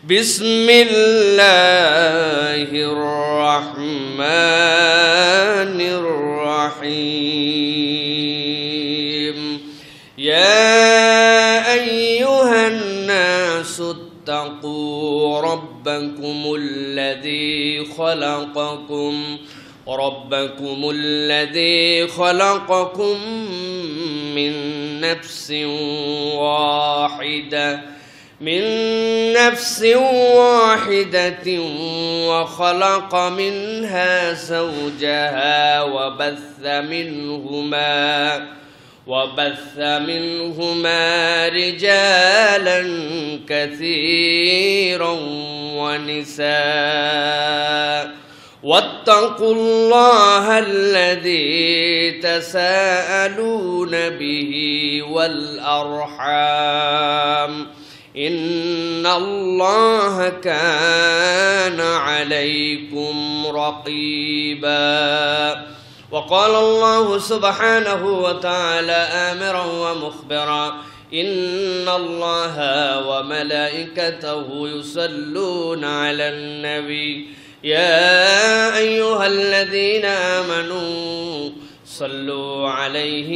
বিসমিল্লাহির রহমানির রহিম ইয়া আইয়ুহান নাসু ইত্তাকু রাব্বাকুমুল্লাযী খালাকাকুম من نفس واحدة وخلق منها زوجها وبث منهما رجالا كثيرا ونساء واتقوا الله الذي تساءلون به والأرحام إن الله كان عليكم رقيبا وقال الله سبحانه وتعالى آمرا ومخبرا إن الله وملائكته يصلون على النبي يا أيها الذين آمنوا صلوا عليه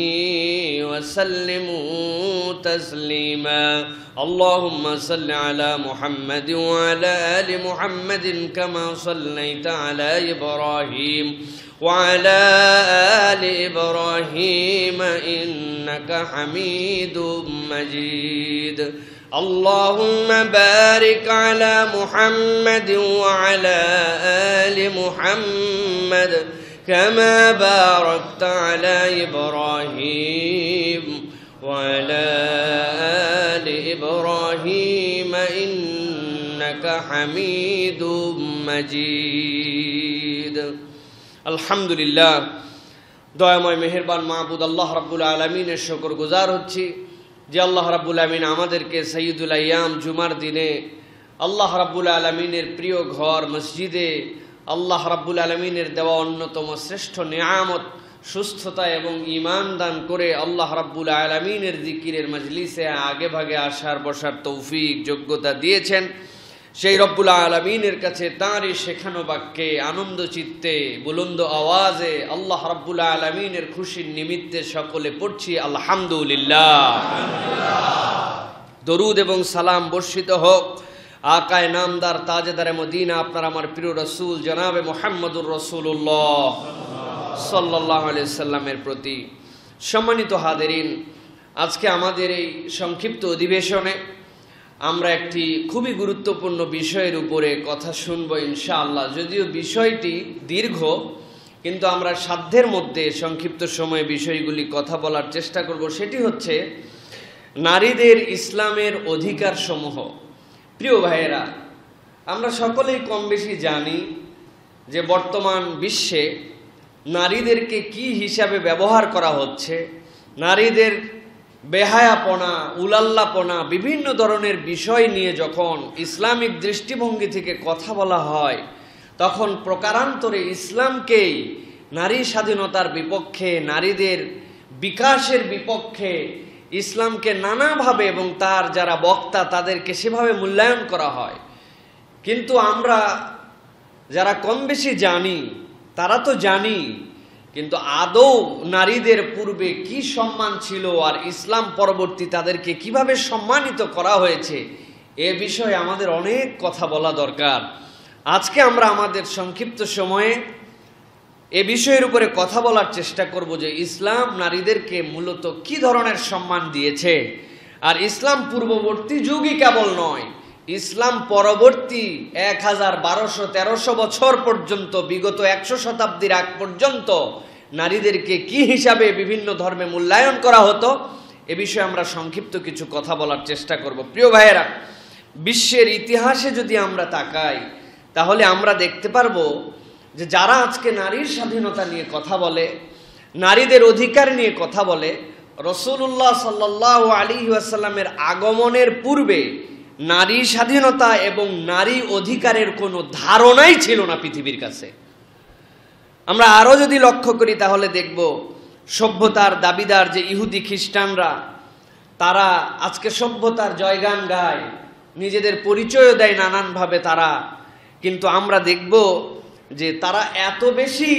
وسلموا تسليما اللهم صل على محمد وعلى آل محمد كما صليت على إبراهيم وعلى آل إبراهيم إنك حميد مجيد اللهم بارك على محمد وعلى آل محمد كما باركت على إبراهيم وعلى آل إبراهيم إنك حميد مجيد الحمد لله দয়াময় মেহেরবান মাহবুদ আল্লাহ রাব্বুল আলামিনের শুকর গুজার হচ্ছি যে আল্লাহ রাব্বুল আলামিন আমাদেরকে সাইয়্যিদুল আইয়াম জুমার দিনে আল্লাহ রাব্বুল আলামিনের প্রিয় ঘর মসজিদে আল্লাহ রাব্বুল আলামিনের দেওয়া অন্যতম শ্রেষ্ঠ নিয়ামত সুস্থতা এবং ঈমান দান করে আল্লাহ রাব্বুল আলামিনের জিকিরের মজলিসে আগে ভাগে আসার বসার তৌফিক যোগ্যতা দিয়েছেন। সেই রব্বুল আলামিনের কাছে তাঁরই শেখানো বাক্যে আনন্দ চিত্তে বুলন্দ আওয়াজে আল্লাহ রাব্বুল আলামিনের খুশির নিমিত্তে সকলে পড়ছি আলহামদুলিল্লাহ। দরুদ এবং সালাম বর্ষিত হোক আকায়ে নামদার তাজেদারে মদিনা আপনার আমার প্রিয় রাসূল জনাবে মুহাম্মদুর রাসূলুল্লাহ সাল্লাল্লাহু আলাইহি সাল্লামের প্রতি। সম্মানিত হাজিরিন, আজকে আমাদের এই সংক্ষিপ্ত অধিবেশনে আমরা একটি খুবই গুরুত্বপূর্ণ বিষয়ের উপরে কথা শুনব ইনশাআল্লাহ। যদিও বিষয়টি দীর্ঘ, কিন্তু আমরা সাধ্যের মধ্যে সংক্ষিপ্ত সময়ে বিষয়গুলি কথা বলার চেষ্টা করব। সেটি হচ্ছে নারীদের ইসলামের অধিকার সমূহ। প্রিয় ভাইয়েরা, আমরা সকলেই কম বেশি জানি যে বর্তমান বিশ্বে নারীদেরকে কি হিসাবে ব্যবহার করা হচ্ছে। নারীদের বেহায়াপনা, উলাল্লাপনা, বিভিন্ন ধরনের বিষয় নিয়ে যখন ইসলামিক দৃষ্টিভঙ্গি থেকে কথা বলা হয়, তখন প্রকারান্তরে ইসলামকেই নারী স্বাধীনতার বিপক্ষে, নারীদের বিকাশের বিপক্ষে ইসলামকে নানাভাবে এবং তার যারা বক্তা তাদেরকে সেভাবে মূল্যায়ন করা হয়। কিন্তু আমরা যারা কম বেশি জানি তারা তো জানি, কিন্তু আদৌ নারীদের পূর্বে কি সম্মান ছিল আর ইসলাম পরবর্তী তাদেরকে কিভাবে সম্মানিত করা হয়েছে, এ বিষয়ে আমাদের অনেক কথা বলা দরকার। আজকে আমরা আমাদের সংক্ষিপ্ত সময়ে এ বিষয়ের উপরে কথা বলার চেষ্টা করব যে ইসলাম নারীদেরকে মূলত কি ধরনের সম্মান দিয়েছে। আর ইসলাম পূর্ববর্তী যুগই কেবল নয়, ইসলাম পরবর্তী 1200-1300 বছর পর্যন্ত, বিগত 100 শতাব্দীর আগ পর্যন্ত নারীদেরকে কি হিসাবে বিভিন্ন ধর্মে মূল্যায়ন করা হতো, এ বিষয়ে আমরা সংক্ষিপ্ত কিছু কথা বলার চেষ্টা করব। প্রিয় ভাইয়েরা, বিশ্বের ইতিহাসে যদি আমরা তাকাই তাহলে আমরা দেখতে পারবো যে যারা আজকে নারীর স্বাধীনতা নিয়ে কথা বলে, নারীদের অধিকার নিয়ে কথা বলে, রাসূলুল্লাহ সাল্লাল্লাহু আলাইহি ওয়াসাল্লামের আগমনের পূর্বে নারী স্বাধীনতা এবং নারী অধিকারের কোনো ধারণাই ছিল না পৃথিবীর কাছে। আমরা আরো যদি লক্ষ্য করি তাহলে দেখব সভ্যতার দাবিদার যে ইহুদি খ্রিস্টানরা, তারা আজকে সভ্যতার জয়গান গায়, নিজেদের পরিচয়ও দেয় নানানভাবে তারা, কিন্তু আমরা দেখব যে তারা এত বেশি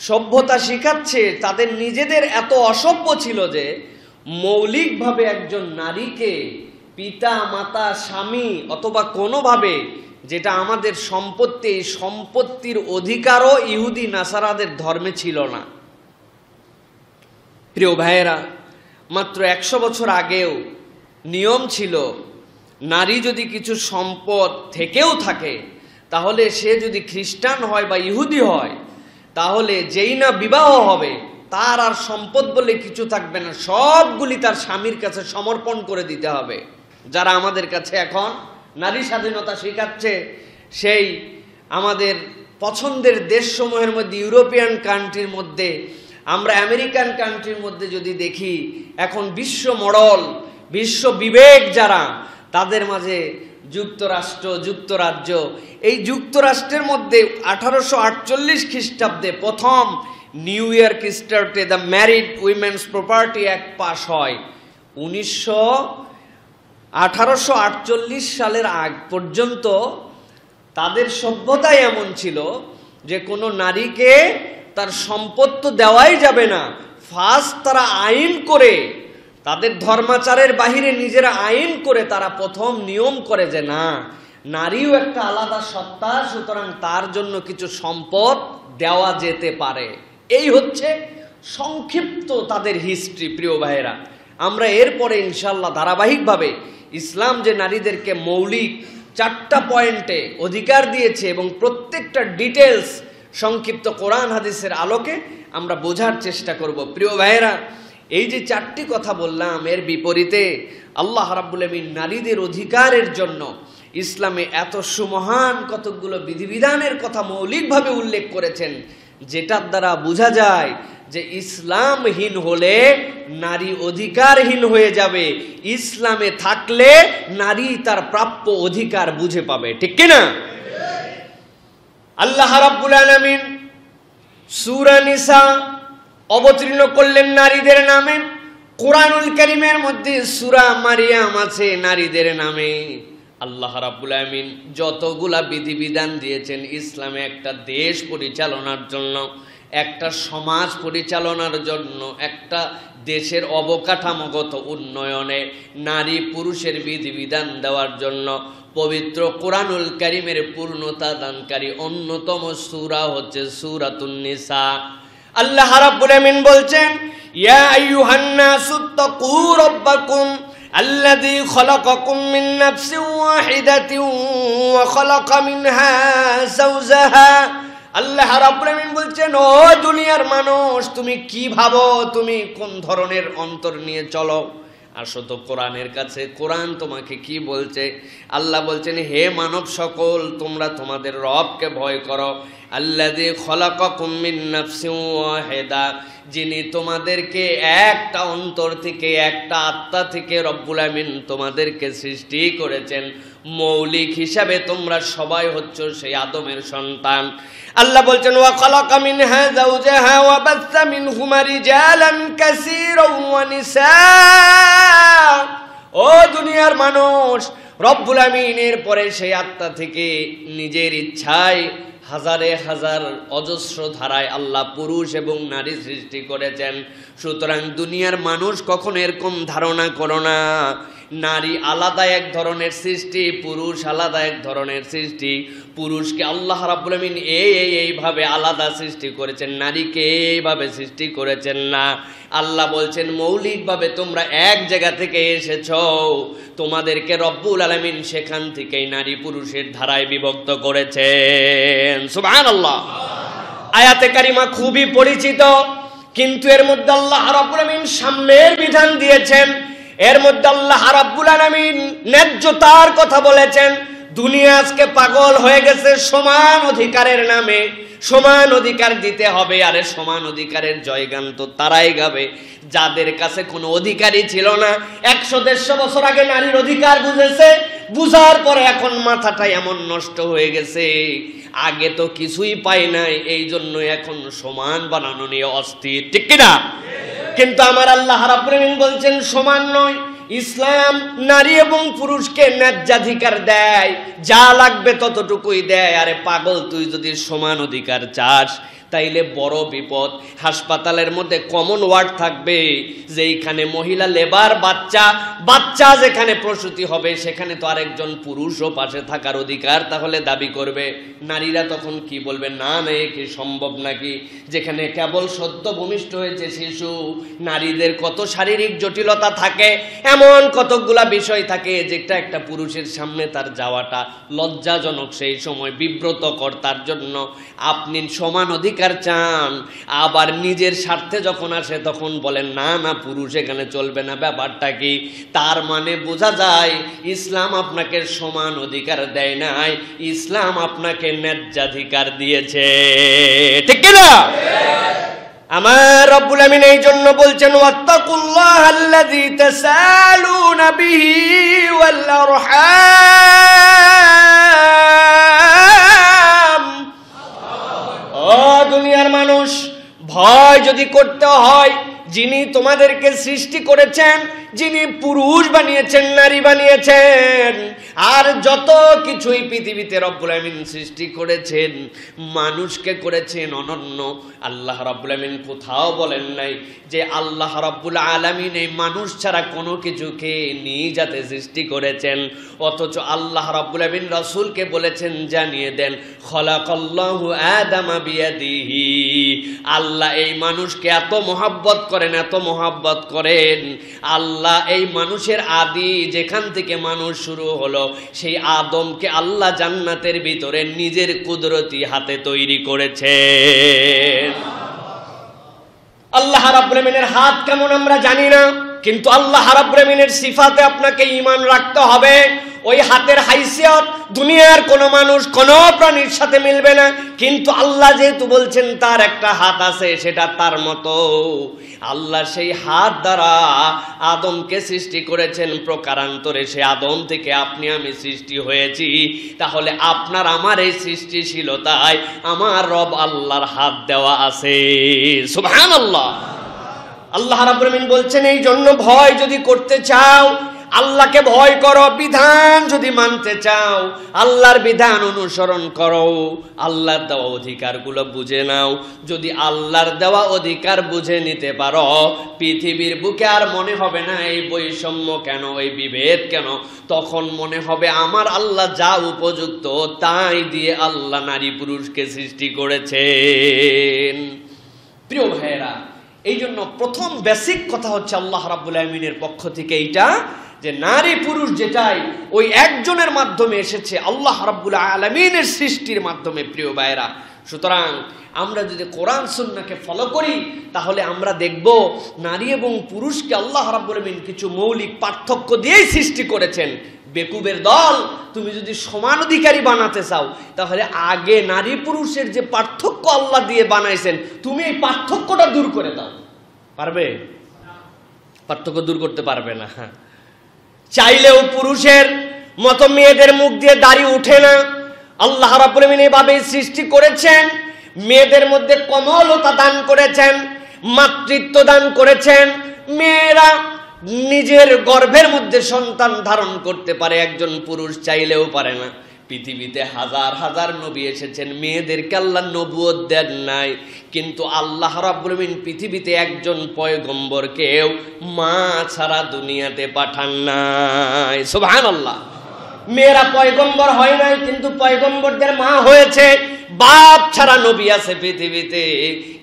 সভ্যতা শিখাচ্ছে, তাদের নিজেদের এত অসভ্য ছিল যে মৌলিকভাবে একজন নারীকে পিতা মাতা স্বামী অথবা কোনোভাবে, যেটা আমাদের সম্পত্তি, এই সম্পত্তির অধিকারও ইহুদি নাসারাদের ধর্মে ছিল না। প্রিয় ভাইয়েরা, মাত্র 100 বছর আগেও নিয়ম ছিল নারী যদি কিছু সম্পদ থেকেও থাকে, তাহলে সে যদি খ্রিস্টান হয় বা ইহুদি হয়, তাহলে যেই না বিবাহ হবে তার আর সম্পদ বলে কিছু থাকবে না, সবগুলি তার স্বামীর কাছে সমর্পণ করে দিতে হবে। যারা আমাদের কাছে এখন নারী স্বাধীনতা শেখাচ্ছে, সেই আমাদের পছন্দের দেশসমূহের মধ্যে, ইউরোপিয়ান কান্ট্রির মধ্যে, আমরা আমেরিকান কান্ট্রির মধ্যে যদি দেখি, এখন বিশ্ব মডেল, বিশ্ব বিবেক যারা, তাদের মাঝে যুক্তরাষ্ট্র, যুক্তরাজ্য, এই যুক্তরাষ্ট্রের মধ্যে 1848 খ্রিস্টাব্দে প্রথম নিউ ইয়র্ক স্টেটে the married women's property act pass হয়। 1848 সালের আগ পর্যন্ত তাদের সভ্যতাই এমন ছিল যে কোনো নারীকে তার সম্পদ তো দেওয়াই যাবে না। ফার্স্ট তারা আইন করে, তাদের ধর্মাচারের বাহিরে নিজেরা আইন করে তারা প্রথম নিয়ম করে যে না, নারীও একটা আলাদা সত্তা, সুতরাং তার জন্য কিছু সম্পদ দেওয়া যেতে পারে। এই হচ্ছে সংক্ষিপ্ত তাদের হিস্ট্রি। প্রিয় ভাইয়েরা, আমরা এরপরে ইনশাল্লাহ ধারাবাহিকভাবে ইসলাম যে নারীদেরকে মৌলিক 4টা পয়েন্টে অধিকার দিয়েছে এবং প্রত্যেকটা ডিটেলস সংক্ষিপ্ত কোরআন হাদিসের আলোকে আমরা বোঝার চেষ্টা করব। প্রিয় ভাইয়েরা, এই যে 4টি কথা বললাম, এর বিপরীতে আল্লাহ রাব্বুল আমিন নারীদের অধিকারের জন্য ইসলামে এত সুমহান কতগুলো বিধিবিধানের কথা মৌলিকভাবে উল্লেখ করেছেন, যেটার দ্বারা বোঝা যায় যে ইসলামহীন হলে নারী অধিকারহীন হয়ে যাবে, ইসলামে থাকলে নারী তার প্রাপ্য অধিকার বুঝে পাবে। ঠিক কিনা? আল্লাহ রাব্বুল আলামিন সূরা নিসা অবতীর্ণ করলেন নারীদের নামে। কোরআনুল কারীমের মধ্যে সূরা মারিয়াম আছে নারীদের নামে। আল্লাহ রাব্বুল আমিন যতগুলা বিধিবিধান দিয়েছেন ইসলামে একটা দেশ পরিচালনার জন্য, একটা সমাজ পরিচালনার জন্য, একটা দেশের অবকাঠামোগত উন্নয়নে নারী পুরুষের বিধিবিধান দেওয়ার জন্য পবিত্র কোরআনুল কারীমের পূর্ণতা দানকারী অন্যতম সূরা হচ্ছে সূরাতুন নিসা। আল্লাহ রাব্বুল আমিন বলছেন, ইয়া আইয়ুহান নাসুত্তাকু রাব্বাকুম আল্লাযী খালাকাকুম মিন নাফসিন ওয়াহিদাতিন ওয়া খালাকা মিনহা যাওজাহা। আল্লাহ রাব্বুল আমিন বলছেন, ও দুনিয়ার মানুষ, তুমি কি ভাবো, তুমি কোন ধরনের অন্তর নিয়ে চলো? আসো তো কোরআনের কাছে, কোরআন তোমাকে কি বলছে? আল্লাহ বলছেন, হে মানব সকল, তোমরা তোমাদের রবকে ভয় করো। আল্লাযী খালাকাকুম মিন নাফসিন ওয়াহিদা, যিনি তোমাদেরকে একটা অন্তর থেকে, একটা আত্মা থেকে রব্বুল আমিন তোমাদেরকে সৃষ্টি করেছেন। মৌলিক হিসাবে তোমরা সবাই হচ্ছ সেই আদমের সন্তান। আল্লাহ বলছেন, ওয়া খালাকা মিনহা যাওজাহা ওয়া বাসসা মিনহুমা রিজালান কাসীরান ওয়া নিসা। ও দুনিয়ার মানুষ, রব্বুল আমিনের পরে সেই আত্মা থেকে নিজের ইচ্ছায় হাজারে হাজার অজস্র ধারায় আল্লাহ পুরুষ এবং নারী সৃষ্টি করেছেন। সুতরাং দুনিয়ার মানুষ কখনো এরকম ধারণা করো না নারী আলাদা এক ধরনের সৃষ্টি, পুরুষ আলাদা এক ধরনের সৃষ্টি। পুরুষকে আল্লাহ রাব্বুল আমিন এইভাবে আলাদা সৃষ্টি করেছেন, নারীকে এইভাবে সৃষ্টি করেছেন না। আল্লাহ বলছেন, মৌলিকভাবে তোমরা এক জায়গা থেকে এসেছো, তোমাদেরকে রব্বুল আলামিন সেখান থেকেই নারী পুরুষের ধারায় বিভক্ত করেছেন। সুবহানাল্লাহ। আয়াতে কারিমা খুবই পরিচিত, কিন্তু এর মধ্যে আল্লাহ রাব্বুল আমিন সাম্যের বিধান দিয়েছেন। এর মধ্যে আল্লাহ রাব্বুল আলামিন ন্যায্যতার কথা বলেছেন। দুনিয়া আজকে পাগল হয়ে গেছে সমান অধিকারের নামে। সমান অধিকার দিতে হবে, আরে সমান অধিকারের জয়গান তো তারাই গাবে যাদের কাছে কোনো অধিকারই ছিল না। 100-150 বছর আগে নারীর অধিকার বুঝেছে, বুঝার পরে এখন মাথাটা এমন নষ্ট হয়ে গেছে, আগে তো কিছুই পাই নাই, এই জন্য এখন সমান বানানো নিয়ে অস্থির। ঠিক কিনা? কিন্তু আমার আল্লাহ রাব্বুল আমিন বলছেন সমান নয়, ইসলাম নারী এবং পুরুষকে ন্যায্যাধিকার দেয়, যা লাগবে ততটুকুই দেয়। আরে পাগল, তুই যদি সমান অধিকার চাস তাইলে বড় বিপদ। হাসপাতালের মধ্যে কমন ওয়ার্ড থাকবে, যেখানে মহিলা লেবার বাচ্চা যেখানে প্রসূতি হবে সেখানে তো আরেকজন পুরুষও পাশে থাকার অধিকার তাহলে দাবি করবে। নারীরা তখন কি বলবে, না না এ কি সম্ভব নাকি? যেখানে কেবল সদ্য ভূমিষ্ঠ হয়েছে শিশু, নারীদের কত শারীরিক জটিলতা থাকে, এমন কতকগুলা বিষয় থাকে যেটা একটা পুরুষের সামনে তার যাওয়াটা লজ্জাজনক, সেই সময় বিব্রতকর। তার জন্য আপনি সমান অধিকার চান, আবার নিজের স্বার্থে যখন আসে তখন বলেন না না পুরুষ এখানে চলবে না। ব্যাপারটা কি? তার মানে বোঝা যায় ইসলাম আপনাকে সমান অধিকার দেয় নাই, ইসলাম আপনাকে ন্যায্যাধিকার দিয়েছে। ঠিক কি না? আমার রব্বুল আমিন এই জন্য বলছেন ওয়াত্তাকুল্লাহাল্লাযী তাসালুনা বিহি ওয়াল আরহাম। ও দুনিয়ার মানুষ, ভয় যদি করতে হয় যিনি তোমাদেরকে সৃষ্টি করেছেন, যিনি পুরুষ বানিয়েছেন, নারী বানিয়েছেন, আর যত কিছুই পৃথিবীতে রব্বুল আমিন সৃষ্টি করেছেন, মানুষকে করেছেন অনন্য। আল্লাহ রাব্বুল আমিন কোথাও বলেন নাই যে আল্লাহ রাব্বুল আলামিন এই মানুষ ছাড়া কোনো কিছুকে নিয়ে যাতে সৃষ্টি করেছেন। অথচ আল্লাহ রাব্বুল আমিন রাসূলকে বলেছেন, জানিয়ে দেন খলাকাল্লাহু আদামা বিয়াদিহি। আল্লাহ এই মানুষকে এত মহব্বত করেন, এত মহব্বত করেন। আল্লাহ এই মানুষের আদি যেখান থেকে মানুষ শুরু হলো, সেই আদমকে আল্লাহ জান্নাতের ভিতরে নিজের কুদরতি হাতে তৈরি করেছেন। আল্লাহ রাব্বুল আমিনের হাত কেমন আমরা জানি না, কিন্তু আল্লাহ রাব্বুল আমিনের সিফাতে আপনাকে ঈমান রাখতে হবে। ওই হাতের হাইসিয়ত দুনিয়ার কোনো মানুষ কোনো প্রাণীর সাথে মিলবে না, কিন্তু আল্লাহ যেহেতু বলছেন তার একটা হাত আছে, সেটা তার মতো। আল্লাহ সেই হাত দ্বারা আদমকে সৃষ্টি করেছেন প্রকারান্তরে। সে আদম থেকে আপনি আমি সৃষ্টি হয়েছি। তাহলে আপনার আমার এই সৃষ্টিশীলতায় আমার রব আল্লাহর হাত দেওয়া আছে। সুবহানাল্লাহ। আল্লাহ রাব্বুল আমিন বলছেন এই জন্য ভয় যদি করতে চাও আল্লাহকে ভয় করো, বিধান যদি মানতে চাও আল্লাহর বিধান অনুসরণ করো, আল্লাহর দেওয়া অধিকারগুলো বুঝে নাও। যদি আল্লাহর দেওয়া অধিকার বুঝে নিতে পারো, পৃথিবীর বুকে আর মনে হবে না এই বৈষম্য কেন, এই বিভেদ কেন। তখন মনে হবে আমার আল্লাহ যা উপযুক্ত তাই দিয়ে আল্লাহ নারী পুরুষকে সৃষ্টি করেছেন। প্রিয় ভাইয়েরা, এই জন্য প্রথম বেসিক কথা হচ্ছে আল্লাহ রাব্বুল আমিনের পক্ষ থেকে এইটা যে নারী পুরুষ যেটাই ওই একজনের মাধ্যমে এসেছে, আল্লাহ রাব্বুল আলামিনের সৃষ্টির মাধ্যমে। প্রিয় ভাইয়েরা, সুতরাং আমরা যদি কোরআন সুন্নাহকে ফলো করি তাহলে আমরা দেখব নারী এবং পুরুষকে আল্লাহ রাব্বুল আমিন কিছু মৌলিক পার্থক্য দিয়েই সৃষ্টি করেছেন। বেকুবের দল, তুমি যদি সমান অধিকারী বানাতে চাও তাহলে আগে নারী পুরুষের যে পার্থক্য আল্লাহ দিয়ে বানাইছেন তুমি এই পার্থক্যটা দূর করে দাও। পারবে? পার্থক্য দূর করতে পারবে না। চাইলেও পুরুষের মতো মেয়েদের মুখ দিয়ে দাড়ি উঠে না। আল্লাহ রাব্বুল আমিন এভাবেই সৃষ্টি করেছেন। মেয়েদের মধ্যে কোমলতা দান করেছেন, মাতৃত্ব দান করেছেন। মেয়েরা নিজের গর্ভের মধ্যে সন্তান ধারণ করতে পারে, একজন পুরুষ চাইলেও পারে না। পৃথিবীতে হাজার হাজার নবী এসেছেন, মেয়েদেরকে আল্লাহ নবুয়ত দেন নাই, কিন্তু আল্লাহ রাব্বুল আমিন পৃথিবীতে একজন পয়গম্বরকেও মা ছাড়া দুনিয়াতে পাঠান নাই। সুবহানাল্লাহ। মেয়েরা পয়গম্বর হয় নাই, কিন্তু পয়গম্বরদের মা হয়েছে। বাপ ছাড়া নবী আছে পৃথিবীতে,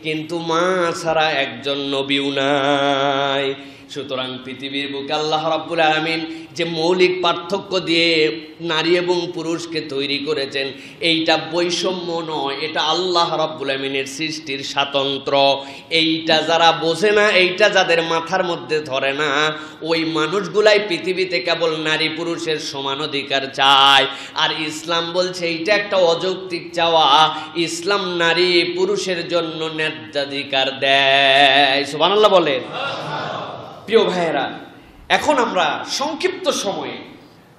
কিন্তু মা ছাড়া একজন নবীও নাই। সুতরাং পৃথিবীর বুকে আল্লাহ রাব্বুল আলামিন যে মৌলিক পার্থক্য দিয়ে নারী এবং পুরুষকে তৈরি করেছেন, এইটা বৈষম্য নয়, এটা আল্লাহ রাব্বুল আলামিনের সৃষ্টির স্বাতন্ত্র্য। এইটা যারা বোঝে না, এইটা যাদের মাথার মধ্যে ধরে না, ওই মানুষগুলাই পৃথিবীতে কেবল নারী পুরুষের সমান অধিকার চায়। আর ইসলাম বলছে এইটা একটা অযৌক্তিক চাওয়া। ইসলাম নারী পুরুষের জন্য ন্যায্যাধিকার দেয়। সুবহানাল্লাহ বলেন। প্রিয় ভাইয়েরা, এখন আমরা সংক্ষিপ্ত সময়ে,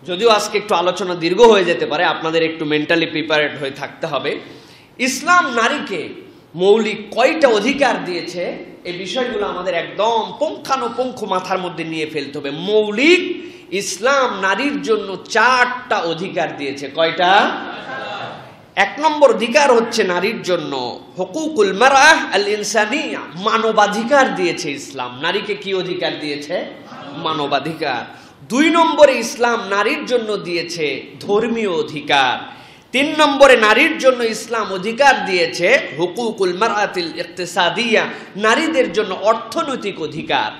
যদিও আজকে একটু আলোচনা দীর্ঘ হয়ে যেতে পারে, আপনাদের একটু মেন্টালি প্রিপারেড হয়ে থাকতে হবে। ইসলাম নারীকে মৌলিক কয়টা অধিকার দিয়েছে এই বিষয়গুলো আমাদের একদম পুঙ্খানুপুঙ্খ মাথার মধ্যে নিয়ে ফেলতে হবে। মৌলিক ইসলাম নারীর জন্য 4টা অধিকার দিয়েছে। কয়টা? 1 নম্বর অধিকার হচ্ছে নারীর জন্য হুকুকুল মারআহ আল ইনসানিয়া, মানবাধিকার দিয়েছে ইসলাম। নারীকে কি অধিকার দিয়েছে? মানবাধিকার। 2 নম্বরে ইসলাম নারীর জন্য দিয়েছে ধর্মীয় অধিকার। 3 নম্বরে নারীর জন্য ইসলাম অধিকার দিয়েছে হুকুকুল মারআতিল ইকতিসাদিয়া, নারীদের জন্য অর্থনৈতিক অধিকার।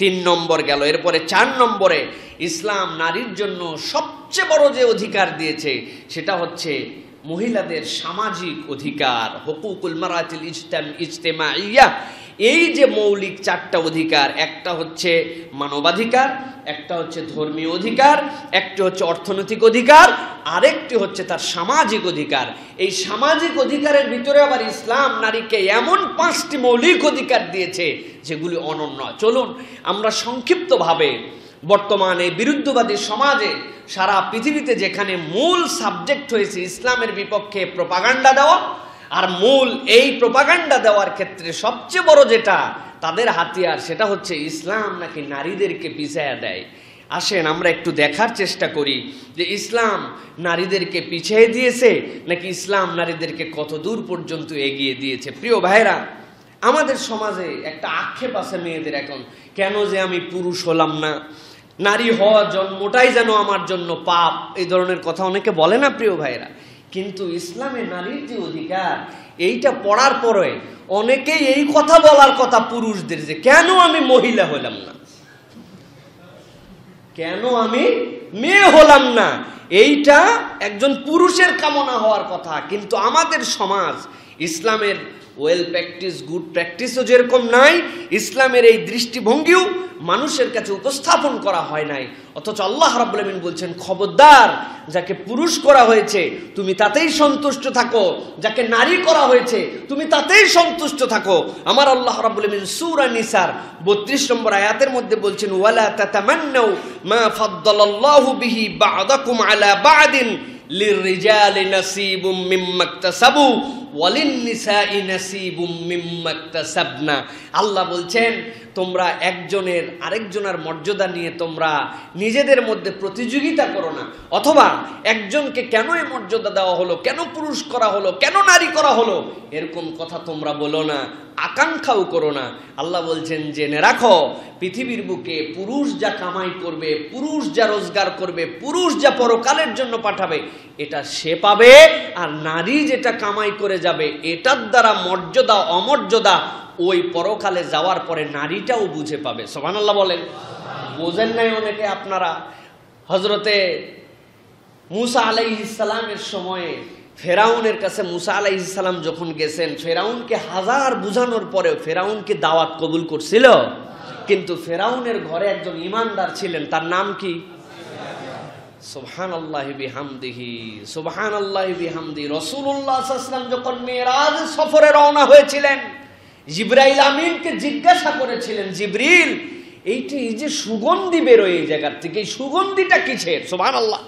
3 নম্বর গেল। এরপরে 4 নম্বরে ইসলাম নারীর জন্য সবচেয়ে বড় যে অধিকার দিয়েছে সেটা হচ্ছে মহিলাদের সামাজিক অধিকার, হুকুকুল মারআতিল ইজতিমাইয়া। এই যে মৌলিক 4টা অধিকার, একটা হচ্ছে মানবাধিকার, একটা হচ্ছে ধর্মীয় অধিকার, একটা হচ্ছে অর্থনৈতিক অধিকার, আরেকটি হচ্ছে তার সামাজিক অধিকার। এই সামাজিক অধিকারের ভিতরে আবার ইসলাম নারীকে এমন 5টি মৌলিক অধিকার দিয়েছে যেগুলি অনন্য। চলুন আমরা সংক্ষিপ্তভাবে বর্তমানে বিরুদ্ধবাদী সমাজে সারা পৃথিবীতে যেখানে মূল সাবজেক্ট হয়েছে ইসলামের বিপক্ষে প্রপাগান্ডা দেওয়া, আর মূল এই প্রপাগান্ডা দেওয়ার ক্ষেত্রে সবচেয়ে বড় যেটা তাদের হাতিয়ার সেটা হচ্ছে ইসলাম নাকি নারীদেরকে পিছায়া দেয়। আসেন আমরা একটু দেখার চেষ্টা করি যে ইসলাম নারীদেরকে পিছিয়ে দিয়েছে নাকি ইসলাম নারীদেরকে কত দূর পর্যন্ত এগিয়ে দিয়েছে। প্রিয় ভাইরা, আমাদের সমাজে একটা আক্ষেপ আছে মেয়েদের, এখন কেন যে আমি পুরুষ হলাম না, নারী হওয়া জন্মটাই যেন আমার জন্য পাপ, এই ধরনের কথা অনেকে বলে না প্রিয় ভাইরা। কিন্তু ইসলামে নারীর যে অধিকার এইটা পড়ার পরে অনেকেই এই কথা বলার কথা পুরুষদের যে কেন আমি মহিলা হলাম না, কেন আমি মেয়ে হলাম না, এইটা একজন পুরুষের কামনা হওয়ার কথা। কিন্তু আমাদের সমাজ ইসলামের ওয়েল প্র্যাকটিস, গুড প্র্যাকটিসও যেরকম নাই, ইসলামের এই দৃষ্টিভঙ্গিও মানুষের কাছে উপস্থাপন করা হয় নাই। অথচ আল্লাহ রাব্বুল আলামিন বলছেন, খবরদার, যাকে পুরুষ করা হয়েছে তুমি তাতেই সন্তুষ্ট থাকো, যাকে নারী করা হয়েছে তুমি তাতেই সন্তুষ্ট থাকো। আমার আল্লাহ রাব্বুল আলামিন সূরা নিসার 32 নম্বর আয়াতের মধ্যে বলছেন, ওয়ালা তাতামান্নাউ মা ফাদ্দালাল্লাহু বিহি বা'দাকুম আলা বা'দিন লিররিজালি নাসিবুম মিম্মা ইকতাসাবু ওয়ালিন্নিসাই নাসিবুম মিম্মা ইকতাসাবনা। আল্লাহ বলছেন, তোমরা একজনের আরেকজনের মর্যাদা নিয়ে তোমরা নিজেদের মধ্যে প্রতিযোগিতা করো না, অথবা একজনকে কেন এই মর্যাদা দেওয়া হলো, কেন পুরুষ করা হলো, কেন নারী করা হলো, এরকম কথা তোমরা বলো না, আকাঙ্ক্ষাও করো না। আল্লাহ বলছেন, জেনে রাখো পৃথিবীর বুকে পুরুষ যা কামাই করবে, পুরুষ যা রোজগার করবে, পুরুষ যা পরকালের জন্য পাঠাবে এটা সে পাবে, আর নারী যেটা কামাই করে যাবে এটার দ্বারা মর্যাদা অমর্যাদা ওই পরকালে যাওয়ার পরে নারীটাও বুঝে পাবে। সুবহানাল্লাহ বলেন। বোঝেন নাই অনেকে আপনারা। হযরতে মুসা আলাইহিস সালামের সময়ে ফেরাউনের কাছে মুসা আলাইহিস সালাম যখন গেছেন, ফেরাউনকে হাজার বুঝানোর পরেও ফেরাউনকে দাওয়াত কবুল করছিল। কিন্তু ফেরাউনের ঘরে একজন ঈমানদার ছিলেন, তার নাম কি? সুবহানাল্লাহি বিহামদিহি, সুবহানাল্লাহি বিহামদি। রাসূলুল্লাহ সাল্লাল্লাহু আলাইহি ওয়াসাল্লাম যখন মিরাজ সফরে রওনা হয়েছিলেন, জিবরাইল আমিনকে জিজ্ঞাসা করেছিলেন, জিবরিল, এইটা এই যে সুগন্ধি বেরোয় এই জায়গার থেকে, এই সুগন্ধিটা কিসের? সুবহানাল্লাহ।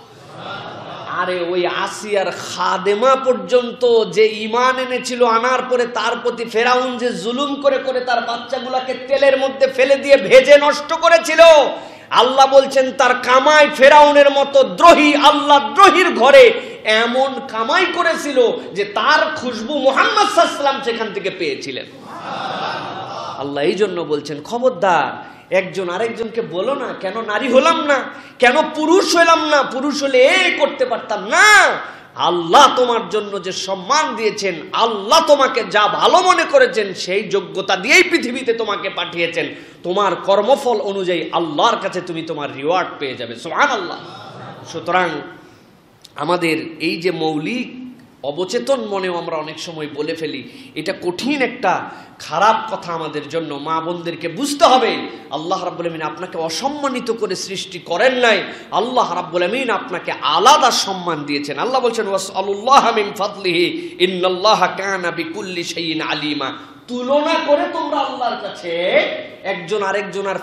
আরে ওই আসিয়ার খাদেমা পর্যন্ত যে ঈমান এনেছিল, আনার পরে তার প্রতি ফেরাউন যে জুলুম করে করে তার বাচ্চাগুলোকে তেলের মধ্যে ফেলে দিয়ে ভেজে নষ্ট করেছিল, আল্লাহ বলছেন তার কামাই ফেরাউনের মতো দ্রোহী, আল্লাহ দ্রোহীর ঘরে এমন কামাই করেছিল যে তার খুশবু মুহাম্মদ সাল্লাল্লাহু আলাইহি ওয়াসাল্লাম সেখান থেকে পেয়েছিলেন। আল্লাহ এই জন্য বলছেন, খবরদার, একজন আরেকজনকে বলো না কেন নারী হলাম না, কেন পুরুষ হলাম না, পুরুষ হলে এই করতে পারতাম না। আল্লাহ তোমার জন্য যে সম্মান দিয়েছেন, আল্লাহ তোমাকে যা ভালো মনে করেছেন সেই যোগ্যতা দিয়েই পৃথিবীতে তোমাকে পাঠিয়েছেন। তোমার কর্মফল অনুযায়ী আল্লাহর কাছে তুমি তোমার রিওয়ার্ড পেয়ে যাবে। সুবহানাল্লাহ। সুতরাং আমাদের এই যে মৌলিক অবচেতন মনেও আমরা অনেক সময় বলে ফেলি, এটা কঠিন একটা খারাপ কথা আমাদের জন্য। মা বোনদেরকে বুঝতে হবে, আল্লাহ রাব্বুল আমিন আপনাকে অসম্মানিত করে সৃষ্টি করেন নাই, আল্লাহ রাব্বুল আমিন আপনাকে আলাদা সম্মান দিয়েছেন। আল্লাহ বলছেন, ওয়াসআলুল্লাহা মিন ফাদলিহি ইন্নাল্লাহা কানা বিকুল্লি শাইইন আলিমা। তুলনা করে তোমরা আল্লাহর কাছে একজন আরেকজনের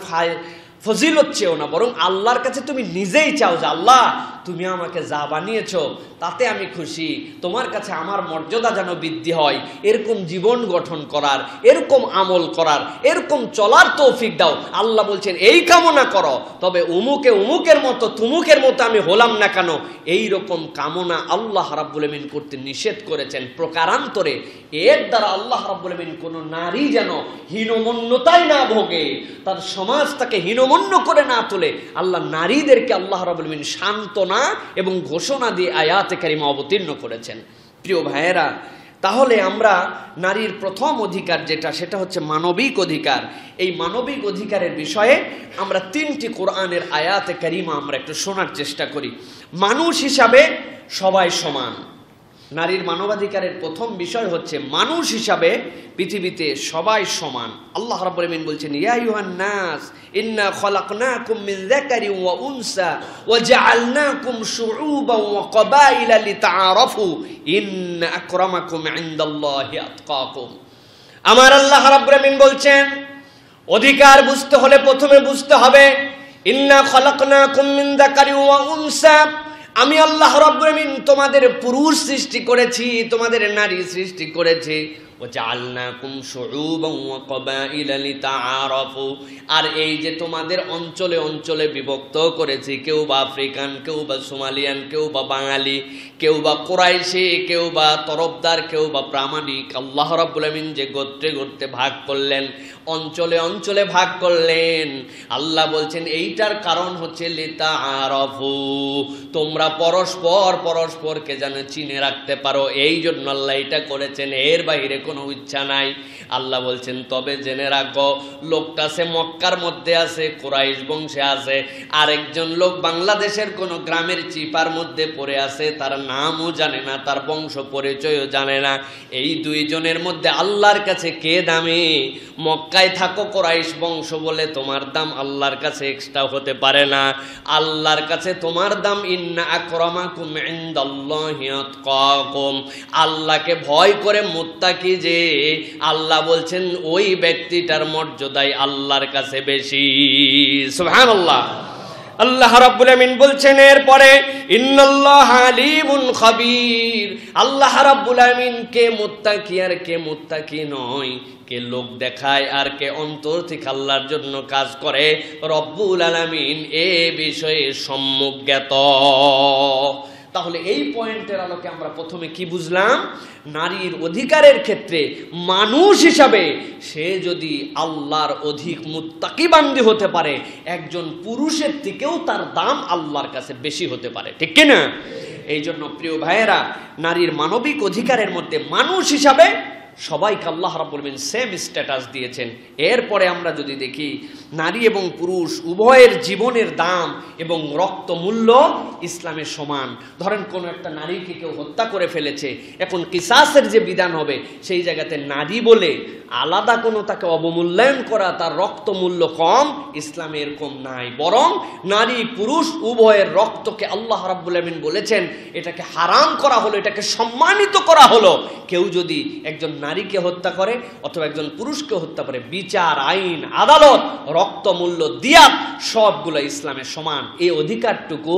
ফজিলত চেও না, বরং আল্লাহর কাছে তুমি নিজেই চাও যে আল্লাহ তুমি আমাকে যা বানিয়েছো তাতে আমি খুশি, তোমার কাছে আমার মর্যাদা যেন বৃদ্ধি হয়, এরকম জীবন গঠন করার, এরকম আমল করার, এরকম চলার তৌফিক দাও। আল্লাহ বলছেন এই কামনা করো, তবে উমুকের মতো তুমুকের মতো আমি হলাম না কেন, এই রকম কামনা আল্লাহ রাব্বুল আমিন করতে নিষেধ করেছেন। প্রকারান্তরে এর দ্বারা আল্লাহ রাব্বুল আমিন কোনো নারী যেন হীনমন্যতায় না ভোগে, তার সমাজ তাকে হীনমন্য করে না তোলে, আল্লাহ নারীদেরকে আল্লাহ রাব্বুল আমিন সান্ত্বনা এবং ঘোষণা দিয়ে আয়াতে কারিমা অবতীর্ণ করেছেন। প্রিয় ভাইয়েরা, তাহলে আমরা নারীর প্রথম অধিকার যেটা, সেটা হচ্ছে মানবিক অধিকার। এই মানবিক অধিকারের বিষয়ে আমরা 3টি কোরআনের আয়াতে কারিমা আমরা একটু শোনার চেষ্টা করি। মানুষ হিসাবে সবাই সমান। নারীর মানবাধিকারের প্রথম বিষয় হচ্ছে মানুষ হিসাবে পৃথিবীতে সবাই সমান। আল্লাহ রাব্বুল আমিন বলছেন ইয়া আইয়ুহান নাস ইন্না খলাকনাকুম মিন যাকারিন ওয়া উনসা ওয়া জাআলনাকুম শুউবান ওয়া ক্বাবাইলা লিতাআরাফু ইন্না আকরামাকুম ইনদাল্লাহি আতকাকুম। আমার আল্লাহ রাব্বুল আমিন বলছেন অধিকার বুঝতে হলে প্রথমে বুঝতে হবে ইন্না খলাকনাকুম মিন যাকারিন ওয়া উনসা, আমি আল্লাহ রাব্বুল আমিন তোমাদের পুরুষ সৃষ্টি করেছি, তোমাদের নারী সৃষ্টি করেছি। ওয়াজআলনাকুম শুউবান ওয়া ক্বাবাইলা লিতাআরাফু, আর এই যে তোমাদের অঞ্চলে অঞ্চলে বিভক্ত করেছি, কেউ বা আফ্রিকান, কেউ বা সোমালিয়ান, কেউ বা বাঙালি, কেউ বা কুরাইশি, কেউ বা তরফদার, কেউ বা প্রামাণিক। আল্লাহ রাব্বুল আমিন যে গোত্রে গোত্রে ভাগ করলেন, অঞ্চলে অঞ্চলে ভাগ করলেন, আল্লাহ বলছেন এইটার কারণ হচ্ছে লিতাআরাফু, তোমরা পরস্পরকে যেন চিনে রাখতে পারো, এই জন্য আল্লাহ এটা করেছেন, এর বাইরে কোনো ইচ্ছা নাই। আল্লাহ বলছেন তবে জেনে রাখো, লোকটা সে মক্কার মধ্যে আছে, কুরাইশ বংশে আছে, আরেকজন লোক বাংলাদেশের কোন গ্রামের চিপার মধ্যে পড়ে আছে, তার নামও জানে না, তার বংশ পরিচয়ও জানে না। এই দুইজনের মধ্যে আল্লাহর কাছে কে দামি? মক্কায় থাকো কুরাইশ বংশ বলে তোমার দাম আল্লাহর কাছে এক্সট্রা হতে পারে না। আল্লাহর কাছে তোমার দাম ইন্না আকরামাকুম ইনদাল্লাহি আতকাকুম, আল্লাহকে ভয় করে মুত্তাকি যে, আল্লাহ বলছেন ওই ব্যক্তিটার মর্যাদাই আল্লাহর কাছে বেশি। সুবহানাল্লাহ। আল্লাহ রাব্বুল আমিন বলছেন এরপরে ইন্নাল্লাহা আলিমুন খাবীর, আল্লাহ রাব্বুল আমিন কে মুত্তাকি আর কে মুত্তাকি নয়, কে লোক দেখায় আর কে অন্তর থেকে আল্লাহর জন্য কাজ করে, রব্বুল আলামিন এ বিষয়ে সম্যক জ্ঞাত। তাহলে এই পয়েন্টের আলোকে আমরা প্রথমে কি বুঝলাম? নারীর অধিকারের ক্ষেত্রে মানুষ হিসাবে সে যদি আল্লাহর অধিক মুত্তাকি বান্দি হতে পারে, একজন পুরুষের থেকেও তার দাম আল্লাহর কাছে বেশি হতে পারে, ঠিক কিনা? এই জন্য প্রিয় ভাইয়েরা, নারীর মানবিক অধিকারের মধ্যে মানুষ হিসাবে সবাইকে আল্লাহ রাব্বুল আমিন সেম স্ট্যাটাস দিয়েছেন। এরপরে আমরা যদি দেখি নারী এবং পুরুষ উভয়ের জীবনের দাম এবং রক্ত মূল্য ইসলামের সমান। ধরেন কোনো একটা নারীকে কেউ হত্যা করে ফেলেছে, এখন কিসাসের যে বিধান হবে সেই জায়গাতে নারী বলে আলাদা কোনো তাকে অবমূল্যায়ন করা, তার রক্ত মূল্য কম, ইসলামে এরকম নাই। বরং নারী পুরুষ উভয়ের রক্তকে আল্লাহ রাব্বুল আমিন বলেছেন এটাকে হারাম করা হলো, এটাকে সম্মানিত করা হলো। কেউ যদি একজন নারীকে হত্যা করে অথবা একজন পুরুষকে হত্যা করে, বিচার, আইন, আদালত, রক্ত মূল্য, দিয়াত সবগুলো ইসলামের সমান। এই অধিকারটুকু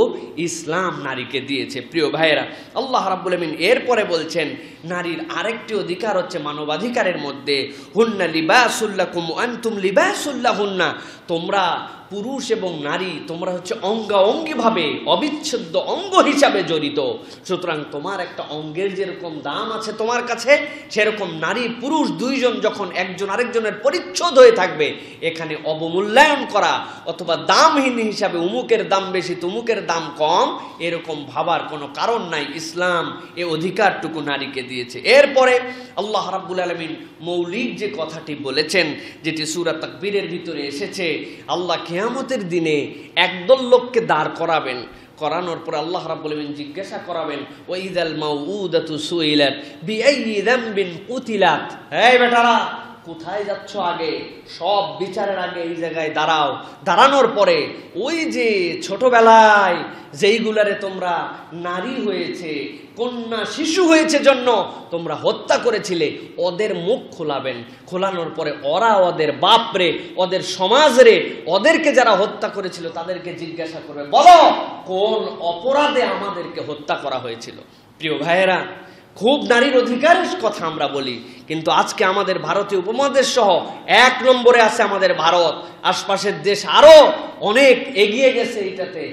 ইসলাম নারীকে দিয়েছে। প্রিয় ভাইয়েরা, আল্লাহ রাব্বুল আমিন এরপরে বলছেন নারীর আরেকটি অধিকার হচ্ছে মানবাধিকারের মধ্যে হুন্না লিবাসুল লাকুম ওয়া আনতুম লিবাসুল লাহুন্না, তোমরা পুরুষ এবং নারী তোমরা হচ্ছে অঙ্গাঙ্গিভাবে অবিচ্ছেদ্য অঙ্গ হিসাবে জড়িত। সুতরাং তোমার একটা অঙ্গের যেরকম দাম আছে তোমার কাছে, সেরকম নারী পুরুষ দুইজন যখন একজন আরেকজনের পরিচ্ছদ হয়ে থাকবে, এখানে অবমূল্যায়ন করা অথবা দামহীন হিসাবে উমুকের দাম বেশি তুমুকের দাম কম এরকম ভাবার কোনো কারণ নাই। ইসলাম এ অধিকারটুকু নারীকে দিয়েছে। এরপরে আল্লাহ রাব্বুল আলামিন মৌলিক যে কথাটি বলেছেন, যেটি সূরা তাকবীরের ভিতরে এসেছে, আল্লাহ কিয়ামতের দিনে একদল লোককে দাঁড় করাবেন, করানোর পর আল্লাহ রাব্বুল আমিন জিজ্ঞাসা করাবেন ওয়াইদাল মাউউদাতু সুইলাত বিআইয়ি যামবিন কুতিলাত, এই বেটারা কোথায় যাচ্ছ? আগে সব বিচারের আগে এই জায়গায় দাঁড়াও। দাঁড়ানোর পরে ওই যে ছোটবেলায় যেইগুলারে তোমরা নারী হয়েছে, কন্যা, শিশু হয়েছে জন্য তোমরা হত্যা করেছিলে, ওদের মুখ খোলাবেন। খোলানোর পরে ওরা ওদের বাপরে, ওদের সমাজরে, ওদেরকে যারা হত্যা করেছিল তাদেরকে জিজ্ঞাসা করবে, বলো কোন অপরাধে আমাদেরকে হত্যা করা হয়েছিল। প্রিয় ভাইয়েরা, খুব নারীর অধিকারের কথা আমরা বলি, কিন্তু আজকে আমাদের ভারতীয় উপমহাদেশ সহ 1 নম্বরে আছে আমাদের ভারত। আশপাশের দেশ আরো অনেক এগিয়ে গেছে এটাতে।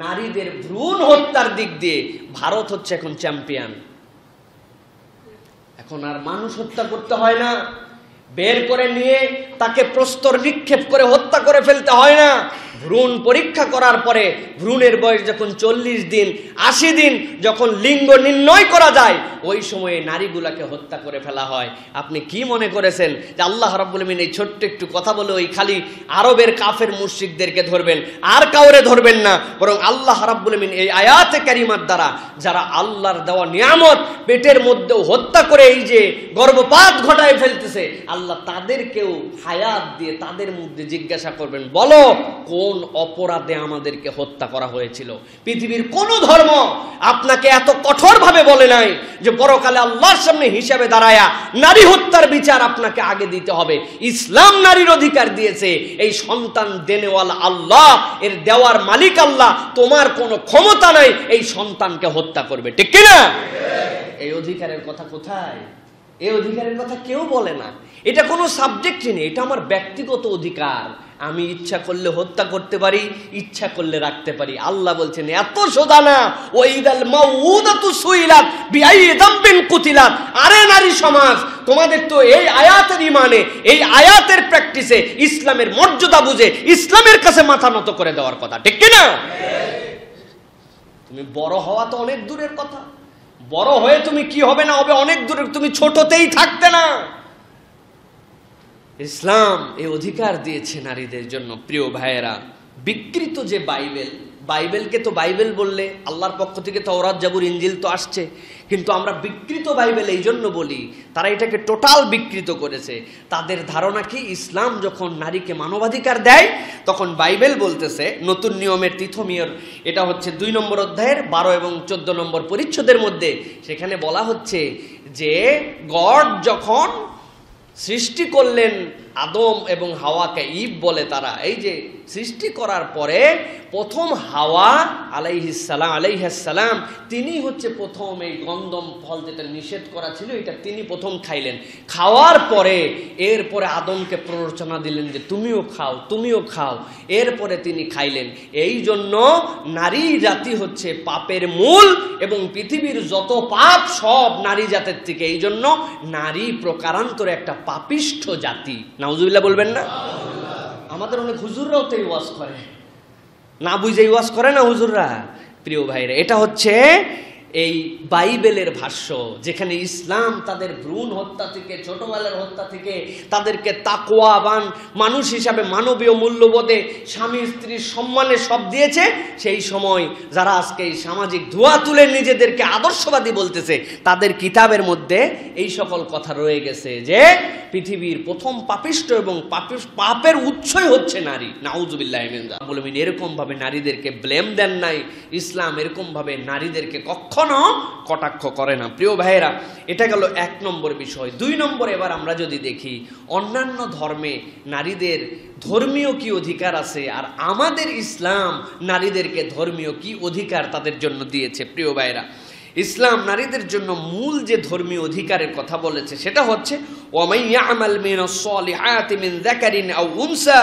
নারীদের ভ্রূণ হত্যার দিক দিয়ে ভারত হচ্ছে এখন চ্যাম্পিয়ন। এখন আর মানুষ হত্যা করতে হয় না, বের করে নিয়ে তাকে প্রস্তর নিক্ষেপ করে হত্যা করে ফেলতে হয় না। ভ্রূণ পরীক্ষা করার পরে ভ্রূণের বয়স যখন 40 দিন 80 দিন যখন লিঙ্গ নির্ণয় করা যায়, ওই সময়ে নারীগুলাকে হত্যা করে ফেলা হয়। আপনি কি মনে করেছেন যে আল্লাহ রাব্বুল আলামিন এই ছোট্ট একটু কথা বলে ওই খালি আরবের কাফের মুশরিকদেরকে ধরবেন, আর কাউরে ধরবেন না? বরং আল্লাহ রাব্বুল আলামিন এই আয়াতে কারিমার দ্বারা যারা আল্লাহর দেওয়া নিয়ামত পেটের মধ্যেও হত্যা করে এই যে গর্ভপাত ঘটায় ফেলতেছে, আল্লাহ তাদেরকেও হায়াত দিয়ে তাদের মধ্যে জিজ্ঞাসা করবেন, বলো কোন অপরাধে আমাদেরকে হত্যা করা হয়েছিল? পৃথিবীর কোন ধর্ম আপনাকে এত কঠোরভাবে বলে নাই যে পরকালে আল্লাহর সামনে হিসাবে দাঁড়ায়া নারী হত্যার বিচার আপনাকে আগে দিতে হবে। ইসলাম নারীর অধিকার দিয়েছে, এই সন্তান দেনেওয়ালা আল্লাহ, এর দেওয়ার মালিক আল্লাহ। তোমার কোনো ক্ষমতা নাই এই সন্তানকে হত্যা করবে, ঠিক কিনা? এই অধিকারের কথা কোথায়? এই অধিকারের কথা কেউ বলে না। এটা কোনো সাবজেক্টই নেই, এটা আমার ব্যক্তিগত অধিকার। আমি ইচ্ছা করলে হত্যা করতে পারি, ইচ্ছা করলে রাখতে পারি। আল্লাহ বলছেন এত সোজা না। ওয়াইদাল মাউউদাতু সুইলাত বিআইয়ি যামবিন কুতিলাত। আরে নারী সমাজ, তোমাদের তো এই আয়াতের ঈমানে, এই আয়াতের প্র্যাকটিসে ইসলামের মর্যাদা বুঝে ইসলামের কাছে মাথা নত করে দেওয়ার কথা, ঠিক কি না? তুমি বড় হওয়া তো অনেক দূরের কথা। বড় হয়ে তুমি কি হবে না হবে অনেক দূরের, তুমি ছোটতেই থাকতে না। ইসলাম এই অধিকার দিয়েছে নারীদের জন্য। প্রিয় ভাইয়েরা, বিকৃত যে বাইবেলকে তো বাইবেল বললে আল্লাহর পক্ষ থেকে তাওরাত, জাবুর, ইনজিল তো আসছে, কিন্তু আমরা বিকৃত বাইবেল এই জন্য বলি, তারা এটাকে টোটাল বিকৃত করেছে। তাদের ধারণা কি, ইসলাম যখন নারীকে মানবাধিকার দেয় তখন বাইবেল বলতেছে নতুন নিয়মের তিথমিয়র, এটা হচ্ছে 2 নম্বর অধ্যায়ের 12 এবং 14 নম্বর পরিচ্ছেদের মধ্যে, সেখানে বলা হচ্ছে যে গড যখন সৃষ্টি করলেন আদম এবং হাওয়াকে, ঈভ বলে তারা, এই যে সৃষ্টি করার পরে প্রথম হাওয়া আলাইহিসসালাম তিনি হচ্ছে প্রথম এই গন্ধম ফল যেটা নিষেধ করা ছিল এটা তিনি প্রথম খাইলেন। খাওয়ার পরে এরপরে আদমকে প্ররোচনা দিলেন যে তুমিও খাও, তুমিও খাও। এরপরে তিনি খাইলেন। এই জন্য নারী জাতি হচ্ছে পাপের মূল, এবং পৃথিবীর যত পাপ সব নারী জাতের থেকে। এই জন্য নারী প্রকারান্তরে একটা পাপিষ্ঠ জাতি। নাউজুবিল্লাহ বলবেন না? আমাদের অনেক হুজুররাও তো এই ওয়াজ করে, না বুঝে ওয়াজ করে না হুজুররা। প্রিয় ভাইরা, এটা হচ্ছে এই বাইবেলের ভাষ্য, যেখানে ইসলাম তাদের ভ্রূণ হত্যা থেকে, ছোটবেলার হত্যা থেকে তাদেরকে তাকওয়াবান মানুষ হিসাবে মানবীয় মূল্যবোধে স্বামী স্ত্রীর সম্মানে সব দিয়েছে। সেই সময় যারা আজকে এই সামাজিক ধোঁয়া তুলে নিজেদেরকে আদর্শবাদী বলতেছে, তাদের কিতাবের মধ্যে এই সকল কথা রয়ে গেছে যে পৃথিবীর প্রথম পাপিষ্ঠ এবং পাপের উৎসই হচ্ছে নারী। নাউজুবিল্লাহ মিন যালিক। বলবেন এরকম ভাবে নারীদেরকে ব্লেম দেন নাই ইসলাম, এরকম ভাবে নারীদেরকে কখনো কটাক্ষ করে না। প্রিয় ভাইয়েরা, এটা গেল 1 নম্বর বিষয়। 2 নম্বর, এবার আমরা যদি দেখি অন্যান্য ধর্মে নারীদের ধর্মীয় কি অধিকার আছে, আর আমাদের ইসলাম নারীদেরকে ধর্মীয় কি অধিকার তাদের জন্য দিয়েছে। প্রিয় ভাইয়েরা, ইসলাম নারীদের জন্য মূল যে ধর্মীয় অধিকারের কথা বলেছে সেটা হচ্ছে ওয়ামান ইয়ামাল মিনাস সলিহাতি মিন যাকারিন আও উনসা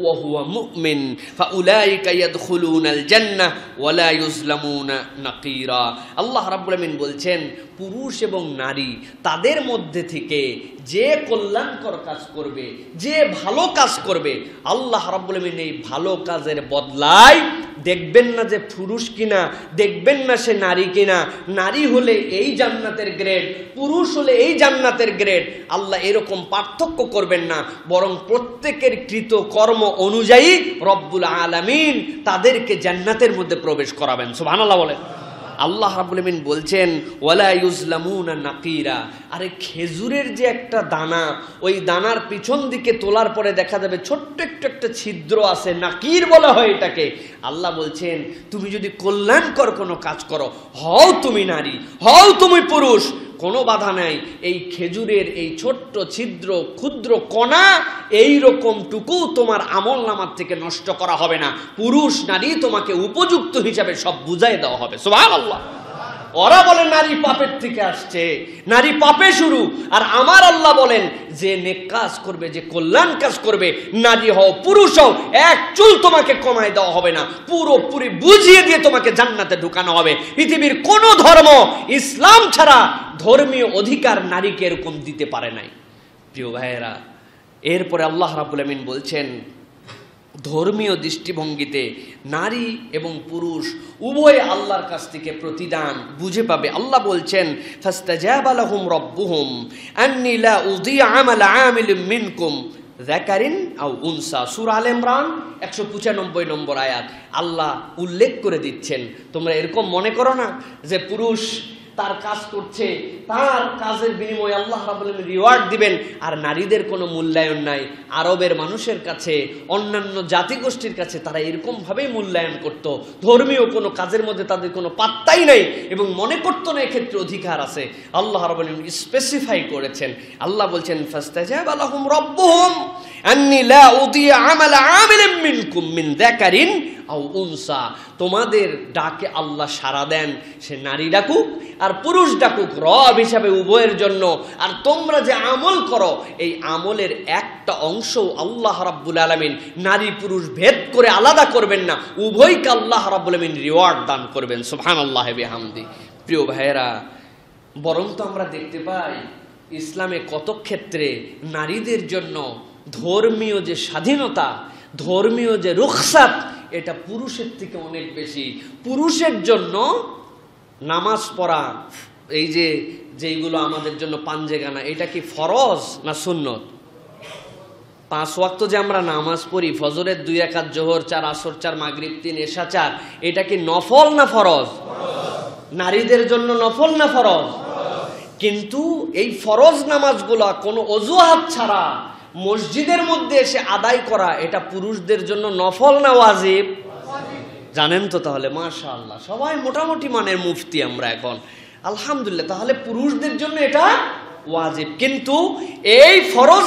ওয়া হুয়া মুমিন ফাউলাইকা ইয়াদখুলুনাল জান্নাহ ওয়া লা ইউজলামুনা নাকিরা। আল্লাহ রাব্বুল আমিন বলছেন, পুরুষ এবং নারী তাদের মধ্যে থেকে যে কল্যাণকর কাজ করবে, যে ভালো কাজ করবে, আল্লাহ রাব্বুল আমিন এই ভালো কাজের বদলায় দেখবেন না যে পুরুষ কিনা, দেখবেন না সে নারী কিনা, নারী হলে এই জান্নাতের গ্রেড, পুরুষ হলে এই জান্নাতের গ্রেড। আল্লাহ এরকম পার্থক্য করবেন না, বরং প্রত্যেকের কৃত কর্ম অনুযায়ী রব্বুল আলামিন তাদেরকে জান্নাতের মধ্যে প্রবেশ করাবেন। সুবহানাল্লাহ বলেন। আল্লাহ রাব্বুল আলামিন বলছেন ওয়ালা ইউজলামুনা নাকিরা, আরে খেজুরের যে একটা দানা, ওই দানার পিছন দিকে তোলার পরে দেখা যাবে ছোট্ট একটু একটা ছিদ্র আছে, নাকির বলা হয় এটাকে। আল্লাহ বলছেন তুমি যদি কল্যাণকর কোনো কাজ করো, হও তুমি নারী, হও তুমি পুরুষ, কোনো বাধা নাই। এই খেজুরের এই ছোট্ট ছিদ্র ক্ষুদ্র কণা এইরকমটুকু তোমার আমল নামার থেকে নষ্ট করা হবে না। পুরুষ নারী তোমাকে উপযুক্ত হিসাবে সব বুঝাই দেওয়া হবে। সুবহানাল্লাহ। ওরা বলে নারী পাপের থেকে আসছে, নারী পাপে শুরু, আর আমার আল্লাহ বলেন যে নেক কাজ করবে, যে কল্যাণ কাজ করবে, নারী হও পুরুষ হও, এক চুল তোমাকে কমায় দেওয়া হবে না, পুরোপুরি বুঝিয়ে দিয়ে তোমাকে জান্নাতে ঢুকানো হবে। পৃথিবীর কোন ধর্ম ইসলাম ছাড়া ধর্মীয় অধিকার নারীকে এরকম দিতে পারে নাই। প্রিয় ভাইয়েরা, এরপরে আল্লাহ রাব্বুল আমিন বলছেন ধর্মীয় দৃষ্টিভঙ্গিতে নারী এবং পুরুষ উভয় আল্লাহর কাছ থেকে প্রতিদান বুঝে পাবে। আল্লাহ বলছেন ফাস্তাজাবা লাহুম রাব্বুহুম আন্নী লা উযি'উ আমালা আমিলিন মিনকুম যাকারিন আও উনসা। সূরা আলে ইমরান 195 নম্বর আয়াত। আল্লাহ উল্লেখ করে দিচ্ছেন তোমরা এরকম মনে করো না যে পুরুষ তার কাজ করছে, তার কাজের বিনিময়ে আল্লাহ রাব্বুল আলামিন রিওয়ার্ড দিবেন, আর নারীদের কোনো মূল্যায়ন নাই। আরবের মানুষের কাছে, অন্যান্য জাতিগোষ্ঠীর কাছে তারা এরকম ভাবেই মূল্যায়ন করত, ধর্মীয় কোনো কাজের মধ্যে তাদের কোনো পাত্তাই নাই এবং মনে করতো না এক্ষেত্রে অধিকার আছে। আল্লাহ রাব্বুল আলামিন স্পেসিফাই করেছেন। আল্লাহ বলছেন ফাস্তাজাবা লাহুম রাব্বুহুম আন্নী লা উযি'উ আমালা আমিলিন মিনকুম মিন যাকারিন আও উনসা। তোমাদের ডাকে আল্লাহ সাড়া দেন, সে নারী ডাকুক আর পুরুষ ডাকুক, রব হিসাবে উভয়ের জন্য। আর তোমরা যে আমল করো, এই আমলের একটা অংশ আল্লাহ রাব্বুল আলামিন নারী পুরুষ ভেদ করে আলাদা করবেন না, উভয়কে আল্লাহ রাব্বুল আলামিন রিওয়ার্ড দান করবেন। সুবহানাল্লাহ বিহামদি। প্রিয় ভাইয়েরা, বরং তো আমরা দেখতে পাই ইসলামে কত ক্ষেত্রে নারীদের জন্য ধর্মীয় যে স্বাধীনতা, ধর্মীয় যে রুখসাত, এটা পুরুষের থেকে অনেক বেশি। পুরুষের জন্য নামাজ পড়া, এই যে যেইগুলো আমাদের জন্য পাঞ্জেগানা, এটা কি ফরজ না সুন্নত? 5 ওয়াক্ত যে আমরা নামাজ পড়ি, ফজরের 2 রাকাত, জোহর 4, আসর 4, মাগরিব 3, এশা 4, এটা কি নফল না ফরজ? নারীদের জন্য নফল না ফরজ? কিন্তু এই ফরজ নামাজগুলা কোনো অজুহাত ছাড়া মসজিদের মধ্যে এসে আদায় করা, এটা পুরুষদের জন্য নফল না ওয়াজিব? জানেন তো? তাহলে মাশাআল্লাহ সবাই মোটামুটি মানের মুফতি আমরা এখন, আলহামদুলিল্লাহ। তাহলে পুরুষদের জন্য এটা ওয়াজিব, কিন্তু এই ফরজ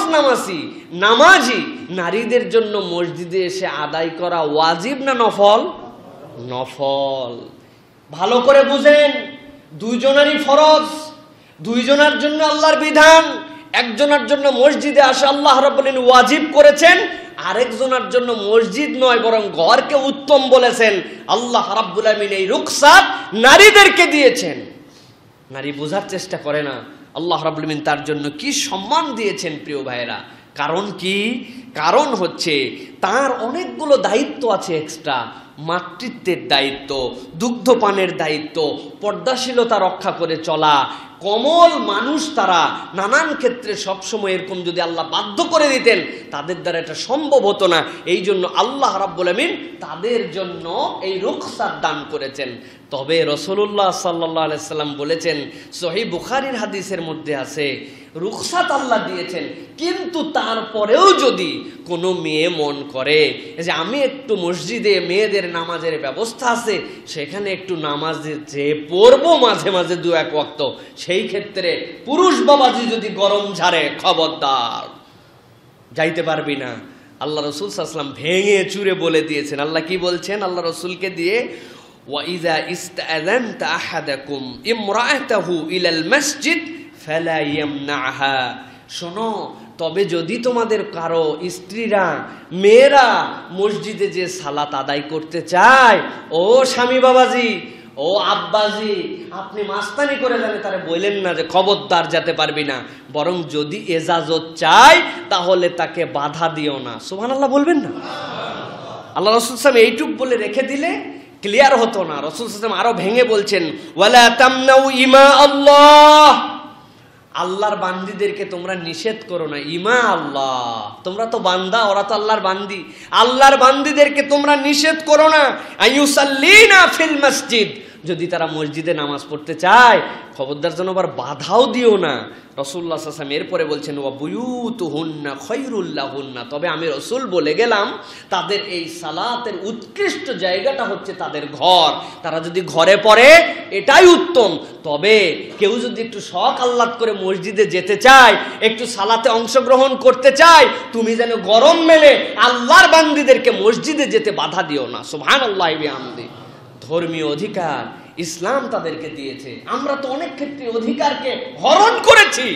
নামাজি নারীদের জন্য মসজিদে এসে আদায় করা ওয়াজিব না নফল? নফল। ভালো করে বুঝেন, দুইজনেরই ফরজ, দুইজনের জন্য আল্লাহর বিধান। একজনের জন্য মসজিদে আসা আল্লাহ রাব্বুল আলামিন ওয়াজিব করেছেন, আরেকজনের জন্য মসজিদ নয় বরং ঘরকে উত্তম বলেছেন। আল্লাহ রাব্বুল আলামিন এই রুখসাত নারীদেরকে দিয়েছেন। নারী বোঝার চেষ্টা করে না আল্লাহ রাব্বুল আলামিন তার জন্য কি সম্মান দিয়েছেন। প্রিয় ভাইয়েরা, কারণ কি? কারণ হচ্ছে তার অনেকগুলো দায়িত্ব আছে এক্সট্রা। মাতৃত্বের দায়িত্ব, দুগ্ধপানের দায়িত্ব, পর্দাশীলতা রক্ষা করে চলা। কমল মানুষ তারা, নানান ক্ষেত্রে সবসময় এরকম যদি আল্লাহ বাধ্য করে দিতেন তাদের দ্বারা এটা সম্ভব হতো না। এই জন্য আল্লাহ রাব্বুল আলামিন তাদের জন্য এই রুখসাত দান করেছেন। তবে রাসূলুল্লাহ সাল্লাল্লাহু আলাইহি সাল্লাম বলেছেন, সহিহ বুখারীর হাদিসের মধ্যে আছে, রুখসাত আল্লাহ দিয়েছেন, কিন্তু তারপরেও যদি কোনো মেয়ে মন করে যে আমি একটু মসজিদে মেয়েদের নামাজের ব্যবস্থা আছে, সেখানে একটু নামাজে যে পড়বো মাঝে মাঝে 2-1 ওয়াক্ত, সেই ক্ষেত্রে পুরুষ বাবাজি যদি গরম ঝাড়ে, খবরদার, যাইতে পারবি না। আল্লাহ রাসূল সাল্লাল্লাহু আলাইহি ওয়াসাল্লাম ভেঙে চুরে বলে দিয়েছেন। আল্লাহ কি বলছেন আল্লাহ রাসূলকে দিয়ে? ওয়াইযা ইস্তাআযানতা আহাদাকুম ইমরাআতাহু ইলাল মসজিদ ফালা ইয়ামনাহা। শোনো, তবে যদি তোমাদের কারো স্ত্রীরা, মেয়েরা মসজিদে যে সালাত আদায় করতে চায়, ও স্বামী বাবাজি, ও আব্বাজি, আপনি মাস্তানি করে জানে তারে বললেন না যে খবরদার যেতে পারবি না, বরং যদি এজাজত চায় তাহলে তাকে বাধা দিও না। সুবহানাল্লাহ বলবেন না? আল্লাহ রাসূল সাল্লাল্লাহু আলাইহি ওয়াসাল্লাম এইটুক বলে রেখে দিলে ক্লিয়ার হতো না। রাসূল সাল্লাল্লাহু আলাইহি ওয়াসাল্লাম আরো ভেঙে বলছেন, ওয়ালা তামনাউ ইমা আল্লাহ, আল্লাহর বান্দীদেরকে তোমরা নিষেধ করো না। ইমা আল্লাহ, তোমরা তো বান্দা, ওরা তো আল্লাহর বান্দি। আল্লাহর বান্দীদেরকে তোমরা নিষেধ করো না। আইয়ুসাল্লিনা ফিল মসজিদ, যদি তারা মসজিদে নামাজ পড়তে চায় খবরদার যেন আবার বাধাও দিও না। রাসূলুল্লাহ সাল্লাল্লাহু আলাইহি ওয়াসাল্লাম এরপরে বলছেন ওয়া বুয়ুতুহুন্না খায়রুল লাহুন্না, তবে আমি রাসূল বলে গেলাম তাদের এই সালাতের উৎকৃষ্ট জায়গাটা হচ্ছে তাদের ঘর। তারা যদি ঘরে পড়ে এটাই উত্তম। তবে কেউ যদি একটু শখ আহ্লাদ করে মসজিদে যেতে চায়, একটু সালাতে অংশগ্রহণ করতে চায়, তুমি যেন গরম মেলে আল্লাহর বান্দীদেরকে মসজিদে যেতে বাধা দিও না। সুবহানাল্লাহি বিহামদি। ধর্মীয় অধিকার ইসলাম তাদেরকে দিয়েছে। আমরা তো অনেক ক্ষেত্রে অধিকারকে হরণ করেছি।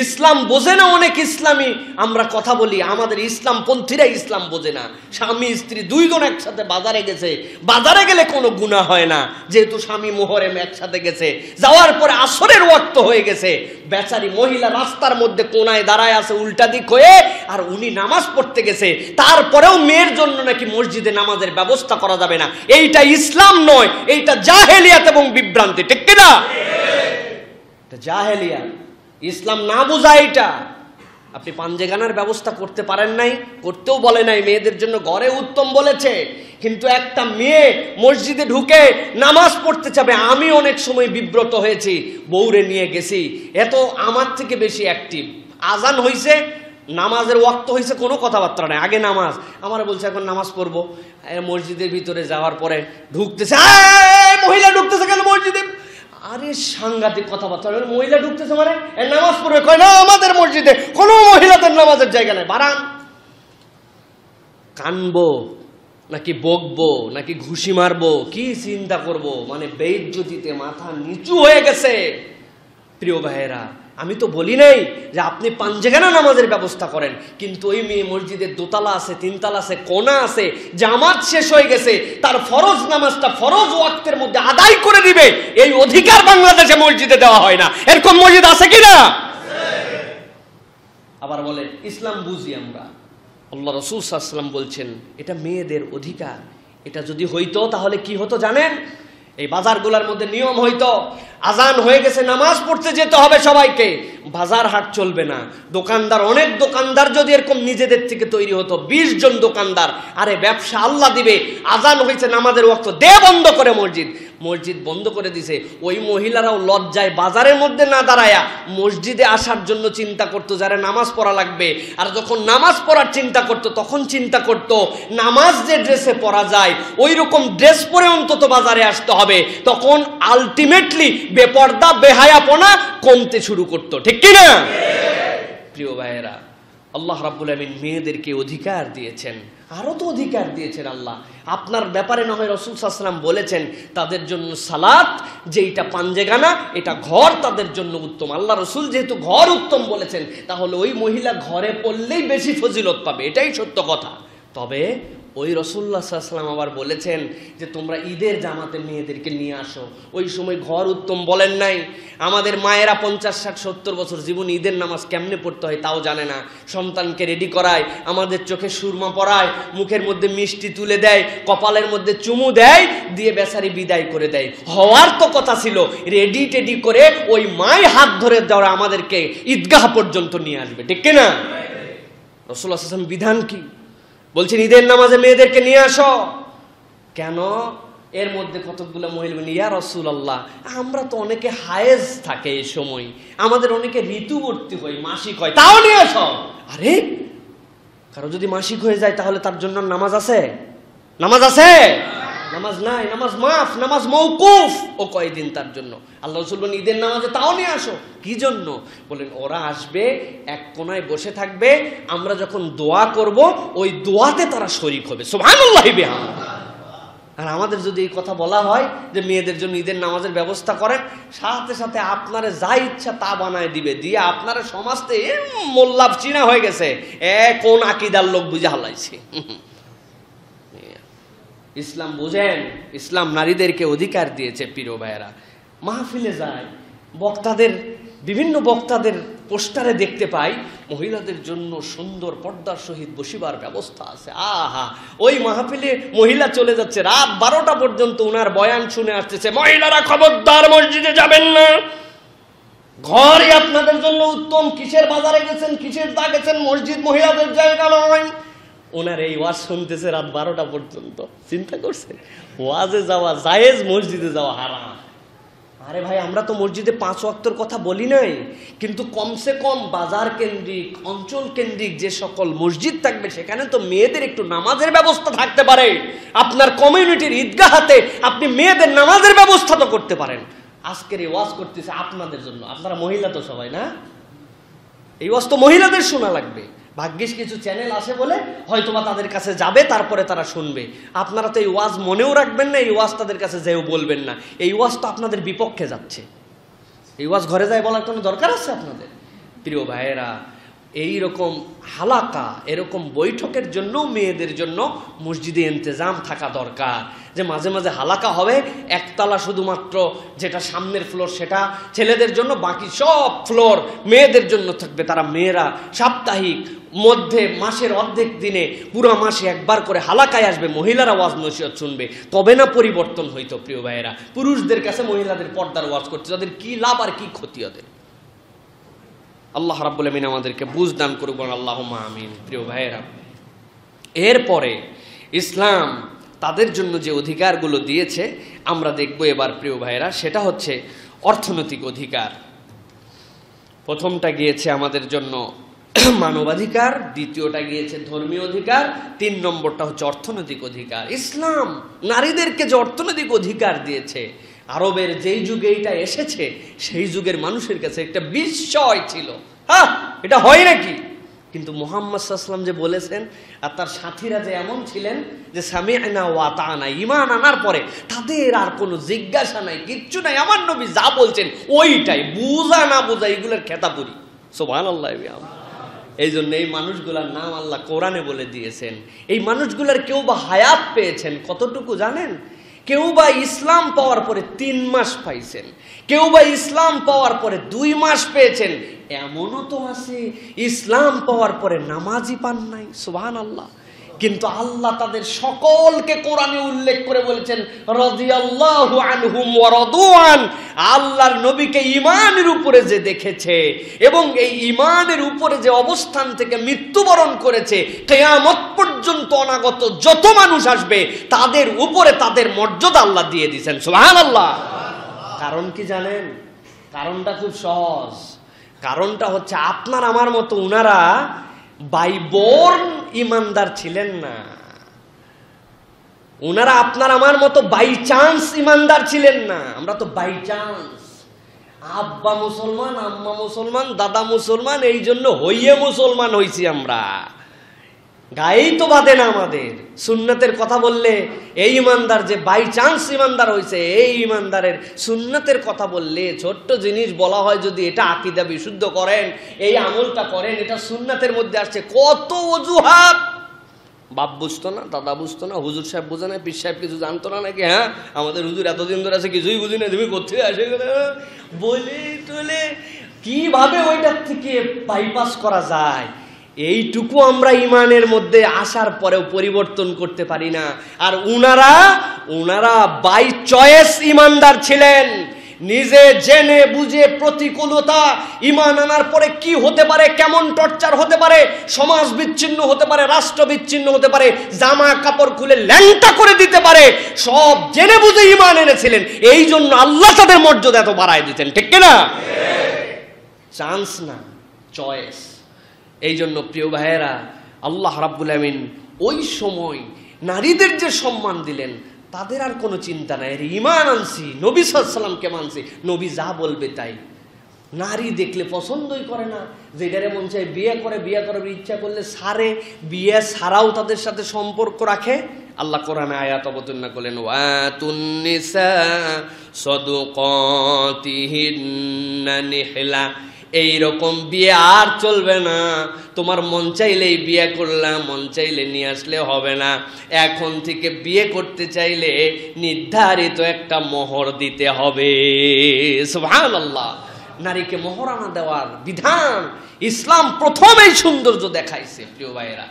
ইসলাম বোঝে না অনেক ইসলামী আমরা কথা বলি, আমাদের ইসলাম পন্থীরা ইসলাম বোঝে না। স্বামী স্ত্রী দুইজন একসাথে বাজারে গেছে, বাজারে গেলে কোনো গুনাহ হয় না, যেহেতু স্বামী মুহররম একসাথে গেছে, যাওয়ার পরে আসরের ওয়াক্ত হয়ে গেছে, বেচারি মহিলা রাস্তার মধ্যে কোনায় দাঁড়ায় আছে উল্টা দিক হয়ে, আর উনি নামাজ পড়তে গেছে, তারপরেও মেয়ের জন্য নাকি মসজিদে নামাজের ব্যবস্থা করা যাবে না। এইটা ইসলাম নয়, এইটা জাহেলিয়াত এবং বিভ্রান্তি। ঠিক কিনা? এটা জাহেলিয়াত, ইসলাম না বোঝায় এটা। আপনি পাঞ্জেগানার ব্যবস্থা করতে পারেন নাই, করতেও বলে নাই, মেয়েদের জন্য ঘরে উত্তম বলেছে, কিন্তু একটা মেয়ে মসজিদে ঢুকে নামাজ পড়তে চাবে। আমি অনেক সময় বিব্রত হয়েছি, বউরে নিয়ে গেছি, এত আমার থেকে বেশি অ্যাক্টিভ। আজান হইছে, নামাজের ওয়াক্ত হয়েছে, কোনো কথাবার্তা নাই, আগে নামাজ। আমার বলছে এখন নামাজ পড়বো। মসজিদের ভিতরে যাওয়ার পরে ঢুকতেছে, মহিলা ঢুকতেছে কেন মসজিদে? আরে সাংঘাতিক কথাবার্তা, মহিলা ঢুকতেছে মানে নামাজ পড়বে? কয় না, আমাদের মসজিদে কোনো মহিলাদের নামাজের জায়গা নাই। বারান, কানবো নাকি বকবো নাকি ঘুষি মারবো, কি চিন্তা করব? মানে বেইজ্জতিতে মাথা নিচু হয়ে গেছে। প্রিয় ভাইয়েরা, আমি তো বলি নাই যে আপনি পাঞ্জেগানা নামাজের ব্যবস্থা করেন, কিন্তু ওই মেয়ে মসজিদের দোতলা আছে, তিনতলা আছে, কোনা আছে, জামাত শেষ হয়ে গেছে, তার ফরজ নামাজটা ফরজ ওয়াক্তের মধ্যে আদায় করে দিবে, এই অধিকার বাংলাদেশে মসজিদে দেওয়া হয় না। এরকম মসজিদ আছে কিনা? আবার বলে ইসলাম বুঝি আমরা। আল্লাহ রাসূল সাল্লাল্লাহু আলাইহি ওয়াসাল্লাম বলছেন এটা মেয়েদের অধিকার। এটা যদি হইতো তাহলে কি হতো জানেন? এই বাজারগুলোর মধ্যে নিয়ম হইতো, আজান হয়ে গেছে, নামাজ পড়তে যেতে হবে সবাইকে, বাজার হাট চলবে না। দোকানদার, অনেক দোকানদার যদি এরকম নিজেদের থেকে তৈরি হতো, 20 জন দোকানদার, আরে ব্যবসা আল্লাহ দিবে, আজান হয়েছে নামাজের ওয়াক্ত, দে বন্ধ করে মসজিদ। মসজিদ বন্ধ করে দিছে, ওই মহিলারাও লজ্জায় বাজারের মধ্যে না দাঁড়ায়া মসজিদে আসার জন্য চিন্তা করতো যারা নামাজ পড়া লাগবে। আর যখন নামাজ পড়ার চিন্তা করতো তখন চিন্তা করতো নামাজ যে ড্রেসে পরা যায় ওই রকম ড্রেস পরে অন্তত বাজারে আসতে হবে। তখন আলটিমেটলি বেপর্দা বেহায়াপনা কমতে শুরু করতো। ঠিক কিনা? প্রিয় ভাইয়েরা, আল্লাহ রাব্বুল আমিন মেয়েদেরকে অধিকার দিয়েছেন, আরো তো অধিকার দিয়েছেন আল্লাহ। আপনার ব্যাপারে না হয় রাসূল সাল্লাল্লাহু আলাইহি ওয়াসাল্লাম বলেছেন তাদের জন্য সালাত যেটা পাঞ্জেগানা, এটা ঘর তাদের জন্য উত্তম। আল্লাহ রাসূল যেহেতু ঘর উত্তম বলেছেন, তাহলে ওই মহিলা ঘরে পড়লেই বেশি ফজিলত পাবে, এটাই সত্য কথা। তবে ওই রাসূলুল্লাহ সাল্লাল্লাহু আলাইহি ওয়াসাল্লাম আবার বলেছেন যে তোমরা ঈদের জামাতে মেয়েদেরকে নিয়ে আসো। ওই সময় ঘর উত্তম বলেন নাই। আমাদের মায়েরা 50, 60, 70 বছর জীবন ঈদের নামাজ কেমনে পড়তে হয় তাও জানে না। সন্তানকে রেডি করায়, আমাদের চোখে সুরমা পরায়, মুখের মধ্যে মিষ্টি তুলে দেয়, কপালের মধ্যে চুমু দেয়, দিয়ে বেচারি বিদায় করে দেয়। হওয়ার তো কথা ছিল রেডি টেডি করে ওই মায়ের হাত ধরে যাওয়া আমাদেরকে ঈদগাহ পর্যন্ত নিয়ে আসবে। ঠিক কিনা? রাসূলুল্লাহ সাল্লাল্লাহু আলাইহি ওয়াসাল্লাম বিধান কি বলছেন? ঈদের নামাজে মেয়েদেরকে নিয়ে আসো। কেন? এর মধ্যে কতগুলো মহিলা বলেন ইয়া রাসূলুল্লাহ, আমরা তো অনেকে হায়েজ থাকে এই সময়, আমাদের অনেকে ঋতুবর্তী হয়, মাসিক হয়, তাও নিয়ে আসো। আরে কারো যদি মাসিক হয়ে যায় তাহলে তার জন্য নামাজ আছে? নামাজ আছে? নামাজ নাই, নামাজ মাফ, নামাজ মওকুফ। ও কয়দিন তার জন্য? আল্লাহ রাসূল বলেন ঈদের নামাজে তাও নিয়ে আসো। কি জন্য? বলেন ওরা আসবে, এক কোনায় বসে থাকবে, আমরা যখন দোয়া করব ওই দোয়াতে তারা শরীক হবে। সুবহানাল্লাহি বিহামদিহি। আর আমাদের যদি এই কথা বলা হয় যে মেয়েদের জন্য ঈদের নামাজের ব্যবস্থা করেন, সাথে সাথে আপনারে যা ইচ্ছা তা বানায় দিবে, দিয়ে আপনারা সমাজতে মোল্লা চিনা হয়ে গেছে, কোন আকীদার লোক বুঝে হালাইছে। ইসলাম বুঝেন, ইসলাম নারীদেরকে অধিকার দিয়েছে। প্রিয় ভাইয়েরা, মাহফিলে যায়, বক্তাদের, বিভিন্ন বক্তাদের পোস্টারে দেখতে পাই মহিলাদের জন্য সুন্দর পর্দার সহিত বসিবার ব্যবস্থা আছে। আহা, ওই মাহফিলে মহিলা চলে যাচ্ছে, রাত 12টা পর্যন্ত ওনার বয়ান শুনে আসতেছে, মহিলারা খবরদার মসজিদে যাবেন না, ঘরই আপনাদের জন্য উত্তম, কিসের বাজারে গেছেন, কিসের দা গেছেন, মসজিদ মহিলাদের জায়গা নয়। ওনার এই ওয়াজ শুনতেছে রাত 12টা পর্যন্ত। চিন্তা করছেন? ওয়াজে যাওয়া জায়েজ, মসজিদে যাওয়া হারাম। আরে ভাই, আমরা তো মসজিদে 5 ওয়াক্তের কথা বলি নাই, কিন্তু কমসে কম বাজার কেন্দ্রিক, অঞ্চল কেন্দ্রিক যে সকল মসজিদ থাকবে সেখানে তো মেয়েদের একটু নামাজের ব্যবস্থা থাকতে পারে। আপনার কমিউনিটির ঈদগাহাতে আপনি মেয়েদের নামাজের ব্যবস্থা তো করতে পারেন। আজকের এই ওয়াজ করতেছে আপনাদের জন্য। আপনারা মহিলা তো সবাই, না? এই ওয়াজ তো মহিলাদের শোনা লাগবে। ভাগ্যিস কিছু চ্যানেল আসে বলে হয়তোবা তাদের কাছে যাবে, তারপরে তারা শুনবে। আপনারা তো এই ওয়াজ মনেও রাখবেন না, এই ওয়াজ তাদের কাছে যেও বলবেন না। এই ওয়াজ তো আপনাদের বিপক্ষে যাচ্ছে। এই ওয়াজ ঘরে যায় বলার কোনো দরকার আছে আপনাদের? প্রিয় ভাইয়েরা, এই রকম হালাকা, এরকম বৈঠকের জন্য মেয়েদের জন্য মসজিদে ইন্তজাম থাকা দরকার। যে মাঝে মাঝে হালাকা হবে, একতলা শুধুমাত্র যেটা সামনের ফ্লোর সেটা ছেলেদের জন্য, বাকি সব ফ্লোর মেয়েদের জন্য থাকবে। তারা মেয়েরা সাপ্তাহিক মধ্যে মাসের অর্ধেক দিনে পুরো মাসে একবার করে হালাকায় আসবে, মহিলারা ওয়াজ নসিহত শুনবে। তবে না পরিবর্তন হইতো। প্রিয় ভাইয়েরা, পুরুষদের কাছে মহিলাদের পর্দার ওয়াজ করছে, তাদের কি লাভ আর কি ক্ষতি ওদের? আল্লাহ রাব্বুল আমিন আমাদেরকে বুঝ দান করুক, আল্লাহুম্মা আমিন। প্রিয় ভাইয়েরা, এরপরে ইসলাম তাদের জন্য যে অধিকারগুলো দিয়েছে আমরা দেখব এবার। প্রিয় ভাইয়েরা, সেটা হচ্ছে অর্থনৈতিক অধিকার। প্রথমটা গিয়েছে আমাদের জন্য মানবাধিকার, দ্বিতীয়টা গিয়েছে ধর্মীয় অধিকার, 3 নম্বরটা হচ্ছে অর্থনৈতিক অধিকার। ইসলাম নারীদেরকে যে অর্থনৈতিক অধিকার দিয়েছে, আরবের যেই যুগে এটা এসেছে সেই যুগের মানুষের কাছে একটা বিস্ময় ছিল। হ্যাঁ, এটা হয় নাকি? কিন্তু মুহাম্মদ সাল্লাল্লাহু আলাইহি ওয়াসাল্লাম যে বলেছেন, আর তার সাথীরা যে এমন ছিলেন যে সামি'না ওয়া আতা'না, ঈমান আনার পরে তাদের আর কোনো জিজ্ঞাসা নাই, কিচ্ছু নাই, আমার নবী যা বলছেন ওইটাই, বুঝা না বুঝা এগুলোর খেতাপুরি। সুবহানাল্লাহ। এই জন্য এই মানুষগুলার নাম আল্লাহ কোরআনে বলে দিয়েছেন। এই মানুষগুলার কেউ বা হায়াত পেয়েছেন কতটুকু জানেন? কেউ বা ইসলাম পাওয়ার পরে 3 মাস পাইছেন, কেউ বা ইসলাম পাওয়ার পরে 2 মাস পেয়েছেন, এমনও তো আছে ইসলাম পাওয়ার পরে নামাজই পান নাই। সুবহানাল্লাহ। কিন্তু আল্লাহ তাদের সকলকে কোরআনে উল্লেখ করে বলেছেন রাদিয়াল্লাহু আনহুম ওয়া রাদু আন। আল্লাহর নবীকে ঈমানের উপরে যে দেখেছে এবং এই ঈমানের উপরে যে অবস্থান থেকে মৃত্যুবরণ করেছে, কিয়ামত পর্যন্ত অনাগত যত মানুষ আসবে তাদের উপরে তাদের মর্যাদা আল্লাহ দিয়ে দিয়েছেন। সুবহানাল্লাহ। কারণ কি জানেন? কারণটা খুব সহজ। কারণটা হচ্ছে আপনার আমার মতো উনারা বাই বর্ন ইমানদার ছিলেন না। উনারা আপনার আমার মতো বাই চান্স ইমানদার ছিলেন না। আমরা তো বাই চান্স, আব্বা মুসলমান, আম্মা মুসলমান, দাদা মুসলমান, এই জন্য হইয়ে মুসলমান হইছি আমরা। গায়েই তো বাঁধে না আমাদের। সুন্নতের কথা বললে এই ইমানদার যে বাই চান্স ইমানদার হয়েছে, এই ইমানদারের সুন্নতের কথা বললে ছোট্ট জিনিস বলা হয়, যদি এটা আকীদা বিশুদ্ধ করেন, এই আমলটা করেন, এটা সুন্নতের মধ্যে আসছে, কত অজুহাত। বাপ বুঝতো না, দাদা বুঝতো না, হুজুর সাহেব বুঝে না, পীর সাহেব কিছু জানতো না নাকি? হ্যাঁ, আমাদের হুজুর এতদিন ধরে আছে কিছুই বুঝি না, তুমি কোথায় আসে বলে টলে কিভাবে ওইটার থেকে বাইপাস করা যায়, এইটুকু আমরা ইমানের মধ্যে আসার পরেও পরিবর্তন করতে পারি না। আর উনারা বাই চয়েস ইমানদার ছিলেন। নিজে জেনে বুঝে প্রতিকূলতা, ঈমান আনার পরে কি হতে পারে, কেমন টর্চার হতে পারে, সমাজ বিচ্ছিন্ন হতে পারে, রাষ্ট্র বিচ্ছিন্ন হতে পারে, জামা কাপড় খুলে ল্যাংটা করে দিতে পারে, সব জেনে বুঝে ঈমান এনেছিলেন। এই জন্য আল্লাহ তাদের মর্যাদা এত বাড়ায় দিতেন। ঠিক কিনা? চান্স না, চয়েস। এই জন্য প্রিয় ভাইয়েরা, আল্লাহ রাব্বুল আমিন ওই সময় নারীদের যে সম্মান দিলেন, তাদের আর কোনো চিন্তা নাই। ঈমান আনছি, নবী সাল্লাল্লাহু আলাইহি ওয়াসাল্লামকে মানছি, নবী যা বলবে তাই। নারী দেখলে পছন্দই করে না, যেটারে মন চায় বিয়ে করে, বিয়ে করার ইচ্ছা করলে সারে, বিয়ে ছাড়াও তাদের সাথে সম্পর্ক রাখে। আল্লাহ কোরআনে আয়াত অবতীর্ণ করলেন, ওয়াতুন নিসা সাদুকাতিহিন্না নিহলা। এইরকম বিয়ে আর চলবে না। তোমার মন চাইলেই বিয়ে করলাম, মন চাইলে নিয়ে আসলে হবে না। এখন থেকে বিয়ে করতে চাইলে নির্ধারিত একটা মোহর দিতে হবে। সুবহানাল্লাহ। নারীকে মোহরানা দেওয়ার বিধান ইসলাম প্রথমেই সৌন্দর্য দেখাইছে। প্রিয় ভাইয়েরা,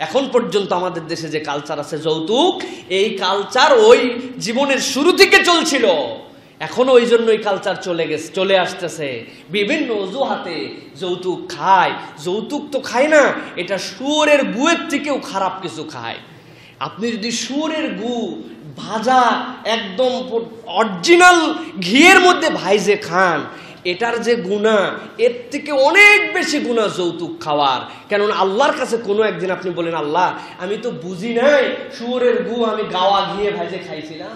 এখন পর্যন্ত আমাদের দেশে যে কালচার আছে যৌতুক, এই কালচার ওই জীবনের শুরু থেকে চলছিল। এখনো ওই জন্যই কালচার চলে আসতেছে বিভিন্ন অজুহাতে। যৌতুক খায়, যৌতুক তো খায় না, এটা শুয়োরের গুয়ের থেকেও খারাপ কিছু খায়। আপনি যদি শুয়োরের গু ভাজা একদম অরিজিনাল ঘিয়ের মধ্যে ভাইজে খান, এটার যে গুনাহ এর থেকে অনেক বেশি গুনাহ যৌতুক খাওয়ার। কেননা আল্লাহর কাছে কোনো একদিন আপনি বলেন, আল্লাহ আমি তো বুঝি নাই শুয়োরের গু আমি গাওয়া ঘিয়ে ভাইজে খাইছিলাম,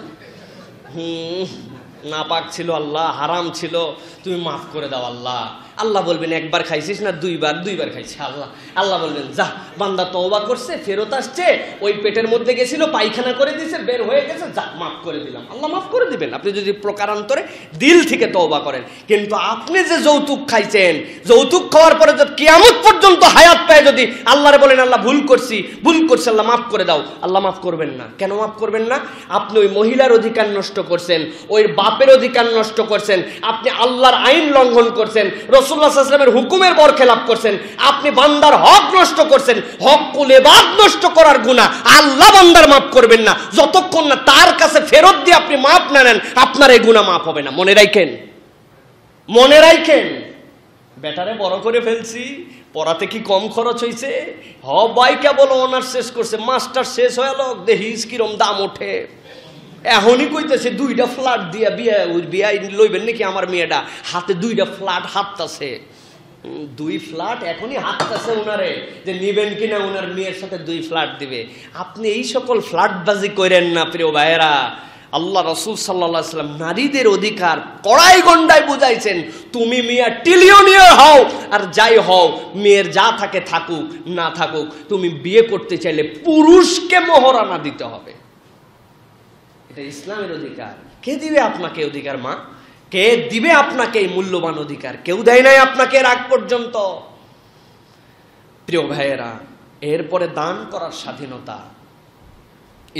নাপাক ছিল আল্লাহ, হারাম ছিল, তুমি মাফ করে দাও আল্লাহ। আল্লাহ বলবেন একবার খাইছিস না দুইবার খাইছি। আল্লাহ বলবেন যা, বান্দা তওবা করছে, ফেরত আসছে, ওই পেটের মধ্যে গেছিল, পায়খানা করে দিয়েছে, বের হয়ে গেছে, যা মাফ করে দিলাম। আল্লাহ মাফ করে দিবেন আপনি যদি প্রকারান্তরে দিল থেকে তওবা করেন। কিন্তু আপনি যে যৌতুক খাইছেন, যৌতুক খাওয়ার পরে যদি কিয়ামত পর্যন্ত হায়াত পায় যদি আল্লাহরে বলেন আল্লাহ ভুল করছি আল্লাহ মাফ করে দাও, আল্লাহ মাফ করবেন না। কেন মাফ করবেন না? আপনি ওই মহিলার অধিকার নষ্ট করছেন, ওই বাপের অধিকার নষ্ট করছেন, আপনি আল্লাহর আইন লঙ্ঘন করছেন, রাসূলুল্লাহ সাল্লাল্লাহু আলাইহি ওয়াসাল্লামের হুকুমের বরখেলাপ করছেন, আপনি বান্দার হক নষ্ট করছেন। হকুল ইবাদ নষ্ট করার গুনাহ আল্লাহ বান্দার মাফ করবেন না যতক্ষণ না তার কাছে ফেরত দিয়ে আপনি মাফ না নেন, আপনার এই গুনাহ মাফ হবে না। মনে রাখেন। বেটারে বড় করে ফেলছি, পড়াতে কি কম খরচ হয়েছে? ভাই কেবল অনার্স শেষ করছে, মাস্টার শেষ হয়ে গেল, দেখিস কিরম দাম ওঠে। এখনই কইতেছে 2টা ফ্ল্যাট দিয়া বিয়া লইবেন নাকি আমার মেয়েটা, হাতে 2টা ফ্ল্যাট হাততাছে, 2 ফ্ল্যাট এখনই হাততাছে ওনারে যে নিবেন কিনা ওনার মেয়ের সাথে 2 ফ্ল্যাট দিবে। আপনি এই সকল ফ্ল্যাটবাজি করেন না প্রিয় ভাইয়েরা। আল্লাহ রাসূল সাল্লাল্লাহু আলাইহি ওয়াসাল্লাম নারীদের অধিকার কড়াই গন্ডায় বুঝাইছেন। তুমি মিয়া ট্রিলিয়নিয়ার হও আর যাই হও, মেয়ের যা থাকে থাকুক না থাকুক, তুমি বিয়ে করতে চাইলে পুরুষকে মোহরানা দিতে হবে। এটা ইসলামের অধিকার। কে দিবে আপনাকে অধিকার? মা। কে দিবে আপনাকে এই মূল্যবান অধিকার? কেউ দেয় নাই আপনাকে রাগ পর্যন্ত। প্রিয় ভাইয়েরা, এরপরে দান করার স্বাধীনতা।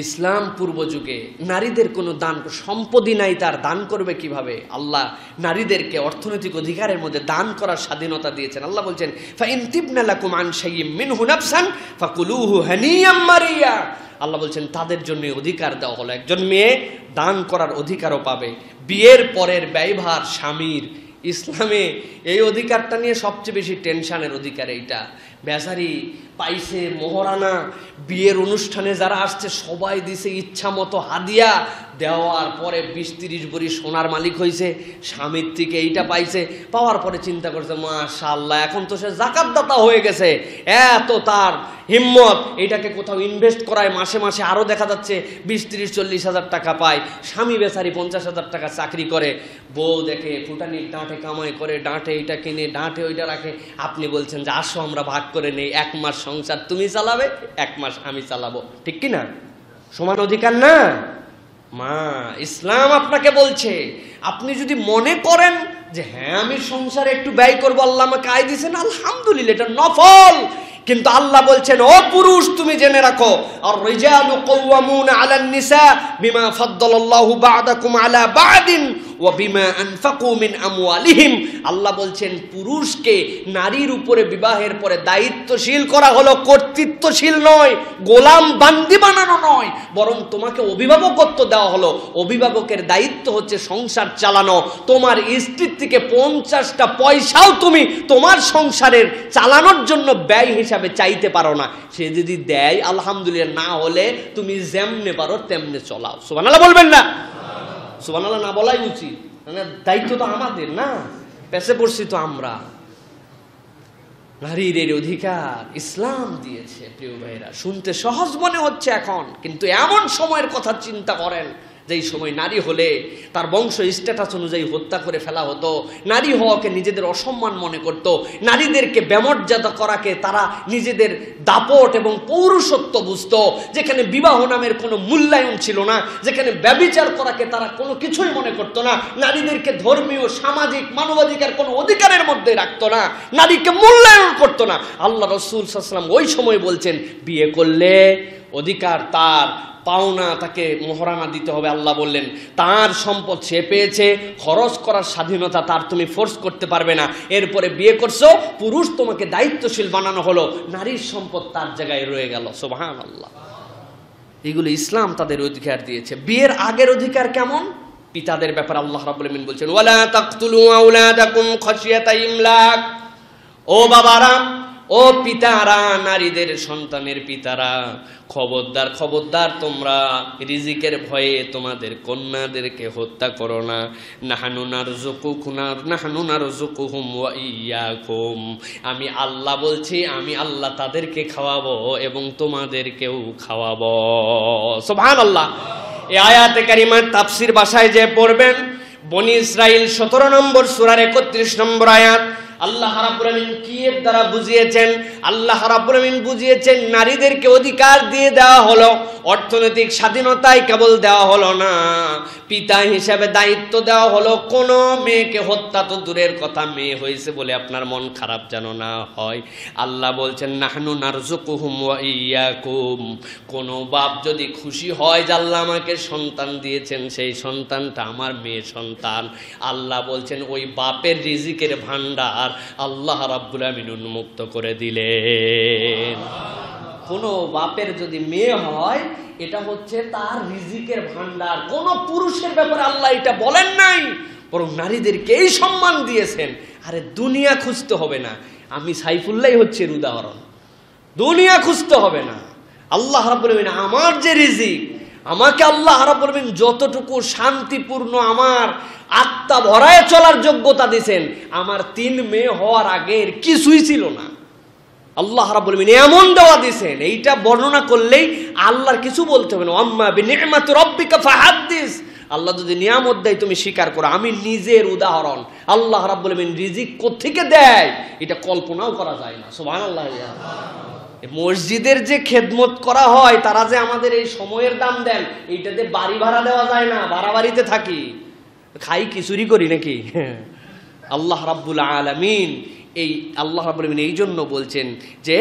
ইসলাম পূর্ব যুগে নারীদের কোনো দান সম্পত্তি নাই, তার দান করবে কিভাবে? আল্লাহ নারীদেরকে অর্থনৈতিক অধিকারের মধ্যে দান করার স্বাধীনতা দিয়েছেন। আল্লাহ বলছেন ফাইন তিবনা লাকুম আন শাইইম মিনহু নাফসান ফাকুলুহু হানিয়াম মারিয়া। আল্লাহ বলছেন তাদের জন্য অধিকার দেওয়া হলো। একজন মেয়ে দান করার অধিকারও পাবে। বিয়ের পরের ব্যয়ভার স্বামীর। ইসলামে এই অধিকারটা নিয়ে সবচেয়ে বেশি টেনশনের অধিকার এইটা। বেচারি পাইছে মোহরানা, বিয়ের অনুষ্ঠানে যারা আসছে সবাই দিছে ইচ্ছা মতো হাদিয়া, দেওয়ার পরে 20-30 ভরি সোনার মালিক হয়েছে, স্বামীর থেকে এইটা পাইছে, পাওয়ার পরে চিন্তা করছে মাশাআল্লাহ এখন তো সে যাকাত দাতা হয়ে গেছে, এত তার হিম্মত, এটাকে কোথাও ইনভেস্ট করায় মাসে মাসে আরও দেখা যাচ্ছে 20-30-40 হাজার টাকা পায়। স্বামী বেচারি 50,000 টাকা চাকরি করে, বউ দেখে ফুটানির ডাঁটে কামাই করে, ডাঁটে এইটা কিনে ডাঁটে ওইটা রাখে। আপনি বলছেন যে আসো আমরা ভাগ করে নেই, 1 মাস সংসার তুমি চালাবে, 1 মাস আমি চালাবো, ঠিক কি না? সমান অধিকার না? মা, ইসলাম আপনাকে বলছে আপনি যদি মনে করেন যে হ্যাঁ আমি সংসারে একটু ব্যয় করবো, আল্লাহ আমাকে আয় দিয়েছেন, আলহামদুলিল্লাহ, এটা নফল। কিন্তু আল্লাহ বলছেন ও পুরুষ তুমি জেনে রাখো, আর রিজালু কাওয়ামুনা আলান নিসা বিমা ফাদ্দালাল্লাহু বা'দাকুম আলা বা'দিন ওয়া বিমা আনফাকু মিন আমওয়ালিহিম। আল্লাহ বলছেন পুরুষকে নারীর উপরে বিবাহের পরে দায়িত্বশীল করা হলো, কর্তৃত্বশীল নয়, গোলাম বান্দি বানানো নয়, বরং তোমাকে অভিভাবকত্ব দেওয়া হলো। অভিভাবকের দায়িত্ব হচ্ছে সংসার চালানো। তোমার স্ত্রীর থেকে 50টা পয়সাও তুমি তোমার সংসারের চালানোর জন্য ব্যয় হিসাবে চাইতে পারো না। সে যদি দেয় আলহামদুলিল্লাহ, না হলে তুমি যেমনে পারো তেমনে চলাও। সুবহানাল্লাহ বলবেন না? সুবহানাল্লাহ না বলাই উচিত, মানে দায়িত্ব তো আমাদের না, পেছে পড়ছি তো আমরা। নারীর এর অধিকার ইসলাম দিয়েছে। প্রিয় ভাইরা, শুনতে সহজ মনে হচ্ছে এখন, কিন্তু এমন সময়ের কথা চিন্তা করেন যেই সময় নারী হলে তার বংশ স্ট্যাটাস অনুযায়ী হত্যা করে ফেলা হতো, নারী হওয়াকে নিজেদের অসম্মান মনে করত, নারীদেরকে বেমর্যাদা করাকে তারা নিজেদের দাপট এবং পৌরুষত্ব বুঝত, যেখানে বিবাহ নামের কোনো মূল্যায়ন ছিল না, যেখানে ব্যভিচার করাকে তারা কোনো কিছুই মনে করত না, নারীদেরকে ধর্মীয় সামাজিক মানবাধিকার কোনো অধিকারের মধ্যে রাখতো না, নারীকে মূল্যায়ন করতো না। আল্লাহ রাসূল সাল্লাল্লাহু আলাইহি ওয়াসাল্লাম ওই সময় বলছেন বিয়ে করলে অধিকার তার, পাওনা তাকে মোহরানা দিতে হবে। আল্লাহ বললেন তার সম্পদ সে পেয়েছে, খরচ করার স্বাধীনতা তার, তুমি ফোর্স করতে পারবে না। এরপরে বিয়ে করছো, পুরুষ তোমাকে দায়িত্বশীল বানানো হলো, নারীর সম্পদ তার জায়গায় রয়ে গেল। সুবহানাল্লাহ। এগুলো ইসলাম তাদের অধিকার দিয়েছে। বিয়ের আগের অধিকার কেমন? পিতাদের ব্যাপারে আল্লাহ রাব্বুল আমিন বলছেন ওয়ালা তাকতুলু আওলাদাকুম খাশিয়াতা ইমলাক। ও বাবারা, ও পিতারা, নারীদের সন্তানের পিতারা, খবরদার খবরদার, তোমরা রিজিকের ভয়ে তোমাদের কন্যাদেরকে হত্যা করো না। নাহানু নারযুকুহুম ওয়া ইয়্যাকুম। আমি আল্লাহ বলছি, আমি আল্লাহ তাদেরকে খাওয়াবো এবং তোমাদেরকেও খাওয়াবো। সুবহানাল্লাহ। এই আয়াতে কারিমার তাফসীর ভাষায় যে পড়বেন, বনি ইসরাইল 17 নম্বর সূরার 31 নম্বর আয়াত, আল্লাহ রাব্বুল আমিন কি এর দ্বারা বুঝিয়েছেন? আল্লাহ রাব্বুল আমিন বুঝিয়েছেন নারীদেরকে অধিকার দিয়ে দেওয়া হলো, অর্থনৈতিক স্বাধীনতায় কেবল দেওয়া হলো না, পিতা হিসাবে দায়িত্ব দেওয়া হলো। কোনো মেয়েকে হত্যা তো দূরের কথা, মেয়ে হয়েছে বলে আপনার মন খারাপ যেন না হয়। আল্লাহ বলছেন নাহনু নারযুকুহুম ওয়া ইয়্যাকুম। কোনো বাপ যদি খুশি হয় যে আল্লাহ আমাকে সন্তান দিয়েছেন, সেই সন্তানটা আমার মেয়ে সন্তান, আল্লাহ বলছেন ওই বাপের রিজিকের ভান্ডার আল্লাহ রাব্বুল আমিন উন্মুক্ত করে দিলেন। কোনো বাপের যদি মেয়ে হয়, এটা হচ্ছে তার রিজিকের ভান্ডার। কোন পুরুষের ব্যাপারে আল্লাহ এটা বলেন নাই, বরং নারীদেরকে এই সম্মান দিয়েছেন। আরে দুনিয়া খুঁজতে হবে না, আমি সাইফুল্লাহ হচ্ছে এর উদাহরণ। দুনিয়া খুঁজতে হবে না, আল্লাহ রাব্বুল আমিন আমার যে রিজিক, আমাকে আল্লাহ রাব্বুল আমিন যতটুকু শান্তিপূর্ণ আমার আত্মা ভরায় চলার যোগ্যতা দিয়েছেন, আমার 3 মেয়ে হওয়ার আগের কিছুই ছিল না। আল্লাহ রাব্বুল আমিন এমন দেওয়া দিয়েছেন, এইটা বর্ণনা করলেই আল্লাহর কিছু বলতে হবে না। আম্মা বিনি'মাতি রাব্বিকা ফাহাদ্দিস। আল্লাহ যদি নিয়ামত দেয় তুমি স্বীকার করো। আমি নিজের উদাহরণ, আল্লাহ রাব্বুল আমিন রিজিক কোত্থেকে দেয় এটা কল্পনাও করা যায় না। সুবহানাল্লাহ। মসজিদের যে খেদমত করা হয়, তারা যে আমাদের এই সময়ের দাম দেন, এইটাতে বাড়ি ভাড়া দেওয়া যায় না। বাড়িতে থাকি, খাই কি চুরি করি নাকি? আল্লাহ রাব্বুল আলামিন এই আল্লাহ রাব্বুল আমিন এই জন্য বলছেন যে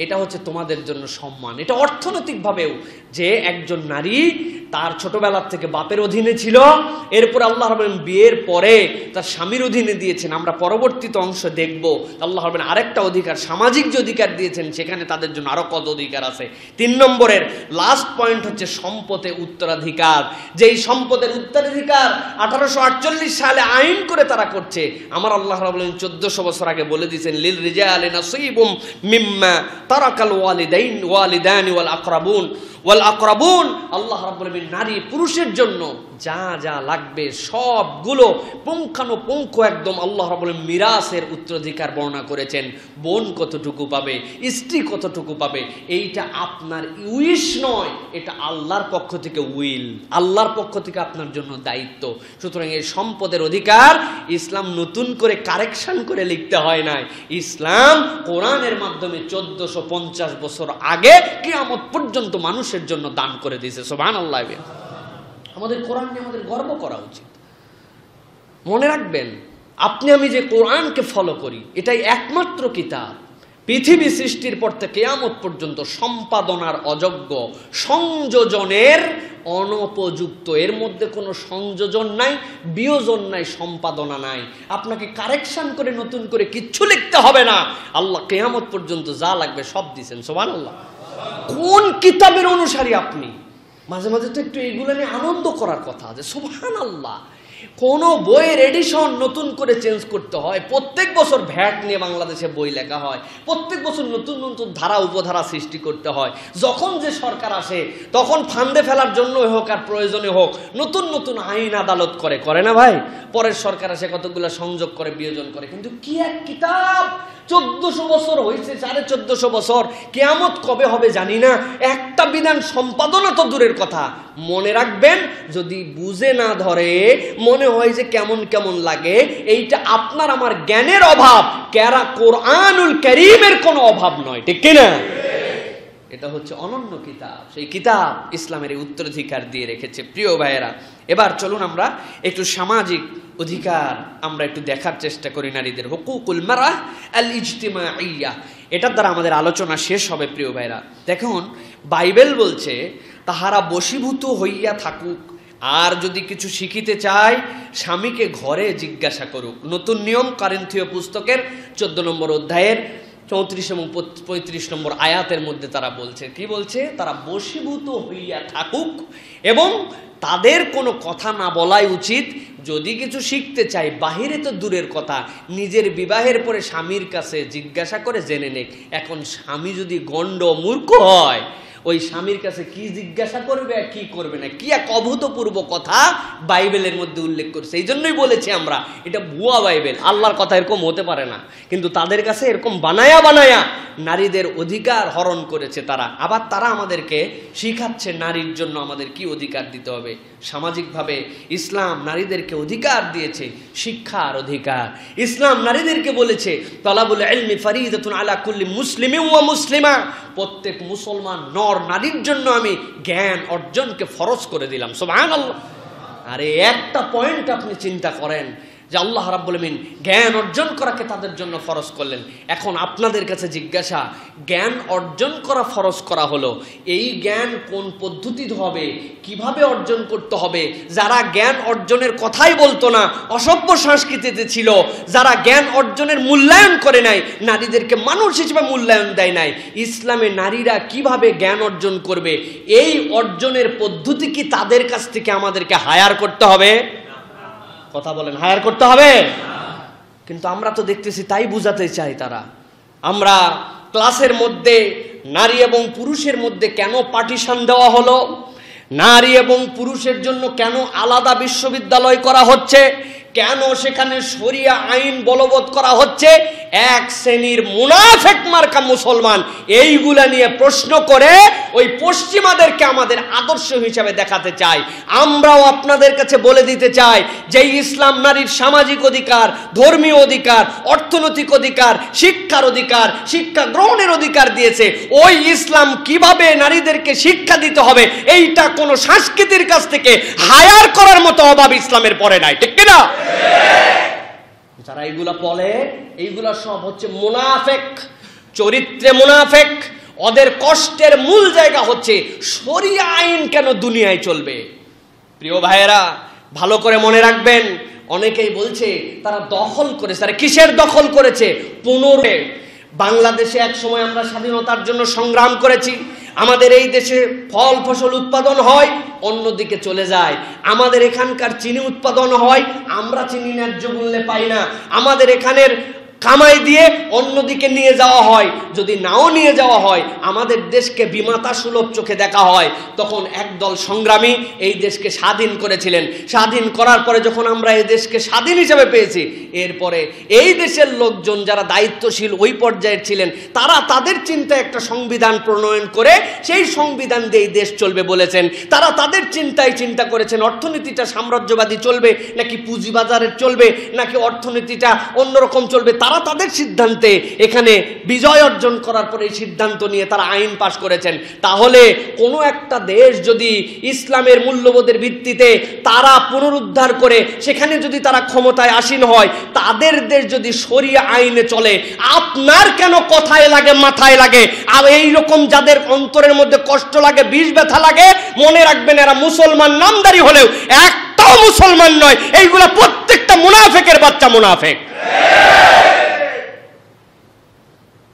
এটা হচ্ছে তোমাদের জন্য সম্মান। এটা অর্থনৈতিকভাবেও যে একজন নারী তার ছোটবেলার থেকে বাপের অধীনে ছিল, এরপর আল্লাহ রাব্বুল আমিন বিয়ের পরে তার স্বামীর অধীনে দিয়েছেন। আমরা পরবর্তীতে অংশ দেখব আল্লাহ রাব্বুল আমিন আরেকটা অধিকার, সামাজিক যে অধিকার দিয়েছেন, সেখানে তাদের জন্য আরো কত অধিকার আছে। 3 নম্বরের লাস্ট পয়েন্ট হচ্ছে সম্পদে উত্তরাধিকার। যেই সম্পদের উত্তরাধিকার 1848 সালে আইন করে তারা করছে। আমার আল্লাহ রাব্বুল আমিন 1400 বছর আগে বলে দিয়েছেন লিল রিজালি নাসীবুম মিম্মা তারাকাল ওয়ালিদানি ওয়াল আকরাবুন। আল্লাহ রাব্বুল আমিন নারী পুরুষের জন্য যা যা লাগবে সবগুলো পুঙ্খানুপুঙ্খ একদম আল্লাহ রাব্বুল আমিন মিরাসের উত্তরাধিকার বর্ণনা করেছেন। বোন কতটুকু পাবে, স্ত্রী কতটুকু পাবে, এইটা আপনার উইশ নয়, এটা আল্লাহর পক্ষ থেকে উইল, আল্লাহর পক্ষ থেকে আপনার জন্য দায়িত্ব। সুতরাং এই সম্পদের অধিকার ইসলাম নতুন করে কারেকশন করে লিখতে হয় নাই। ইসলাম কোরআনের মাধ্যমে 1450 বছর আগে কিয়ামত পর্যন্ত মানুষের জন্য দান করে দিয়েছে। সুবহানাল্লাহ। আমাদের কোরআন নিয়ে আমাদের গর্ব করা উচিত। মনে রাখবেন, আপনি আমি যে কোরআনকে ফলো করি, এটাই একমাত্র কিতাব পৃথিবী সৃষ্টির পর থেকে কিয়ামত পর্যন্ত সম্পাদনার অযোগ্য, সংযোজনের অনুপযুক্ত। এর মধ্যে কোনো সংযোজন নাই, বিয়োজন নাই, সম্পাদনা নাই। আপনাকে কারেকশন করে নতুন করে কিচ্ছু লিখতে হবে না। আল্লাহ কিয়ামত পর্যন্ত যা লাগবে সব দিয়েছেন। সুবহানাল্লাহ। কোন কিতাবের অনুসারী আপনি? মাঝে মাঝে তো একটু এইগুলো নিয়ে আনন্দ করার কথা যে সুবহানাল্লাহ, কোন বইয়ের এডিশন নতুন করে চেঞ্জ করতে হয়। প্রত্যেক বছর ভ্যাট নিয়ে বাংলাদেশে বই লেখা হয়, প্রত্যেক বছর নতুন নতুন ধারা উপধারা সৃষ্টি করতে হয়। যখন যে সরকার আসে তখন ফান্দে ফেলার জন্য হোক আর প্রয়োজনে হোক নতুন নতুন আইন আদালত করে না ভাই? পরের সরকার আসে কতগুলো সংযোগ করে, বিয়োজন করে। কিন্তু কি এক কিতাব! 1400 বছর হয়েছে, 1450 বছর। কিয়ামত কবে হবে জানি না। একটা বিধান সম্পাদনা তো দূরের কথা। মনে রাখবেন, যদি বুঝে না ধরে, মনে হয় যে কেমন কেমন লাগে, এইটা আপনার আমার জ্ঞানের অভাব, কোরআনুল কারীমের কোনো অভাব নয়। ঠিক কিনা? এটা হচ্ছে অনন্য কিতাব। সেই কিতাব ইসলামের এই উত্তরাধিকার দিয়ে রেখেছে। প্রিয় ভাইয়েরা, এবার চলুন আমরা একটু সামাজিক অধিকার আমরা একটু দেখার চেষ্টা করি। নারীদের হুকুকুল মারআহ আল ইজতিমাইয়া, এটার দ্বারা আমাদের আলোচনা শেষ হবে। প্রিয় ভাইরা, দেখুন বাইবেল বলছে তাহারা বশীভূত হইয়া থাকুক, আর যদি কিছু শিখিতে চায় স্বামীকে ঘরে জিজ্ঞাসা করুক। নতুন নিয়ম, করিন্থীয় পুস্তকের 14 নম্বর অধ্যায়ের 34 এবং 35 নম্বর আয়াতের মধ্যে তারা বলছে, কি বলছে? তারা বশীভূত হইয়া থাকুক এবং তাদের কোনো কথা না বলাই উচিত। যদি কিছু শিখতে চাই বাহিরে তো দূরের কথা, নিজের বিবাহের পরে স্বামীর কাছে জিজ্ঞাসা করে জেনে নেক। এখন স্বামী যদি গণ্ড মূর্খ হয়, ওই স্বামীর কাছে কি জিজ্ঞাসা করবে আর কি করবে না, কি এক অভূতপূর্ব কথা বাইবেলের মধ্যে উল্লেখ করছে। এই জন্যই বলেছি আমরা এটা ভুয়া বাইবেল, আল্লাহর কথা এরকম হতে পারে না। কিন্তু তাদের কাছে এরকম বানায়া বানায়া নারীদের অধিকার হরণ করেছে তারা। আবার তারা আমাদেরকে শিখাচ্ছে নারীর জন্য আমাদের কি অধিকার দিতে হবে। সামাজিকভাবে ইসলাম নারীদেরকে অধিকার দিয়েছে, শিক্ষার অধিকার। ইসলাম নারীদেরকে বলেছে তালাবুল ইলমি ফরিদাতুন আলা কুল্লি মুসলিমিন ওয়া মুসলিমা, প্রত্যেক মুসলমান নর নারীর জন্য আমি জ্ঞান অর্জনকে ফরজ করে দিলাম। সুবহানাল্লাহ। আরে একটা পয়েন্ট আপনি চিন্তা করেন যে আল্লাহ রাব্বুল আমিন জ্ঞান অর্জন করাকে তাদের জন্য ফরজ করলেন। এখন আপনাদের কাছে জিজ্ঞাসা, জ্ঞান অর্জন করা ফরজ করা হলো, এই জ্ঞান কোন পদ্ধতিতে হবে, কিভাবে অর্জন করতে হবে? যারা জ্ঞান অর্জনের কথাই বলতো না, অসভ্য সংস্কৃতিতে ছিল, যারা জ্ঞান অর্জনের মূল্যায়ন করে নাই, নারীদেরকে মানুষ হিসেবে মূল্যায়ন দেয় নাই, ইসলামে নারীরা কিভাবে জ্ঞান অর্জন করবে, এই অর্জনের পদ্ধতি কি তাদের কাছ থেকে আমাদেরকে হায়ার করতে হবে? কথা বলেন, হায়ার করতে হবে? কিন্তু আমরা তো দেখতেছি তাই বুঝাতে চাই তারা। আমরা ক্লাসের মধ্যে নারী এবং পুরুষের মধ্যে কেন পার্টিশন দেওয়া হলো, নারী এবং পুরুষের জন্য কেন আলাদা বিশ্ববিদ্যালয় করা হচ্ছে, কেন সেখানে শরিয়া আইন বলবৎ করা হচ্ছে, এক শ্রেণীর মুনাফিক মার্কা মুসলমান এইগুলা নিয়ে প্রশ্ন করে ওই পশ্চিমাদেরকে আমাদের আদর্শ হিসাবে দেখাতে চাই। আমরাও আপনাদের কাছে বলে দিতে চাই যে ইসলাম নারীর সামাজিক অধিকার, ধর্মীয় অধিকার, অর্থনৈতিক অধিকার, শিক্ষার অধিকার, শিক্ষা গ্রহণের অধিকার দিয়েছে। ওই ইসলাম কিভাবে নারীদেরকে শিক্ষা দিতে হবে এইটা কোনো সংস্কৃতির কাছ থেকে হায়ার করার মতো অভাব ইসলামের পরে নাই, ঠিক কিনা? যারা এইগুলা বলে এইগুলা সব হচ্ছে মুনাফিক, চরিত্রে মুনাফিক। ওদের কষ্টের মূল জায়গা হচ্ছে শরিয়া আইন কেন দুনিয়ায় চলবে। প্রিয় ভাইয়েরা, ভালো করে মনে রাখবেন, অনেকেই বলছে তারা দখল করেছে। তারা কিসের দখল করেছে? পুনরে বাংলাদেশে এক সময় আমরা স্বাধীনতার জন্য সংগ্রাম করেছি, আমাদের এই দেশে ফল ফসল উৎপাদন হয়, অন্যদিকে চলে যায়। আমাদের এখানকার চিনি উৎপাদন হয়, আমরা চিনি ন্যায্য মূল্যে পাই না, আমাদের এখানের কামাই দিয়ে অন্যদিকে নিয়ে যাওয়া হয়। যদি নাও নিয়ে যাওয়া হয়, আমাদের দেশকে বিমাতা সুলভ চোখে দেখা হয়। তখন একদল সংগ্রামী এই দেশকে স্বাধীন করেছিলেন। স্বাধীন করার পরে যখন আমরা এই দেশকে স্বাধীন হিসেবে পেয়েছি, এরপরে এই দেশের লোকজন যারা দায়িত্বশীল ওই পর্যায়ের ছিলেন, তারা তাদের চিন্তায় একটা সংবিধান প্রণয়ন করে সেই সংবিধান দিয়ে দেশ চলবে বলেছেন। তারা তাদের চিন্তায় চিন্তা করেছেন অর্থনীতিটা সাম্রাজ্যবাদী চলবে নাকি পুঁজিবাজারের চলবে, নাকি অর্থনীতিটা অন্যরকম চলবে। তারা তাদের সিদ্ধান্তে এখানে বিজয় অর্জন করার পরে এই সিদ্ধান্ত নিয়ে তারা আইন পাশ করেছেন। তাহলে কোনো একটা দেশ যদি ইসলামের মূল্যবোধের ভিত্তিতে তারা পুনরুদ্ধার করে সেখানে যদি তারা ক্ষমতায় আসীন হয়, তাদের দেশ যদি শরিয়া আইনে চলে, আপনার কেন কথায় লাগে, মাথায় লাগে? আর এইরকম যাদের অন্তরের মধ্যে কষ্ট লাগে, বিষ ব্যথা লাগে, মনে রাখবেন এরা মুসলমান নামদারি হলেও একটাও মুসলমান নয়। এইগুলা প্রত্যেকটা মুনাফিকের বাচ্চা মুনাফিক।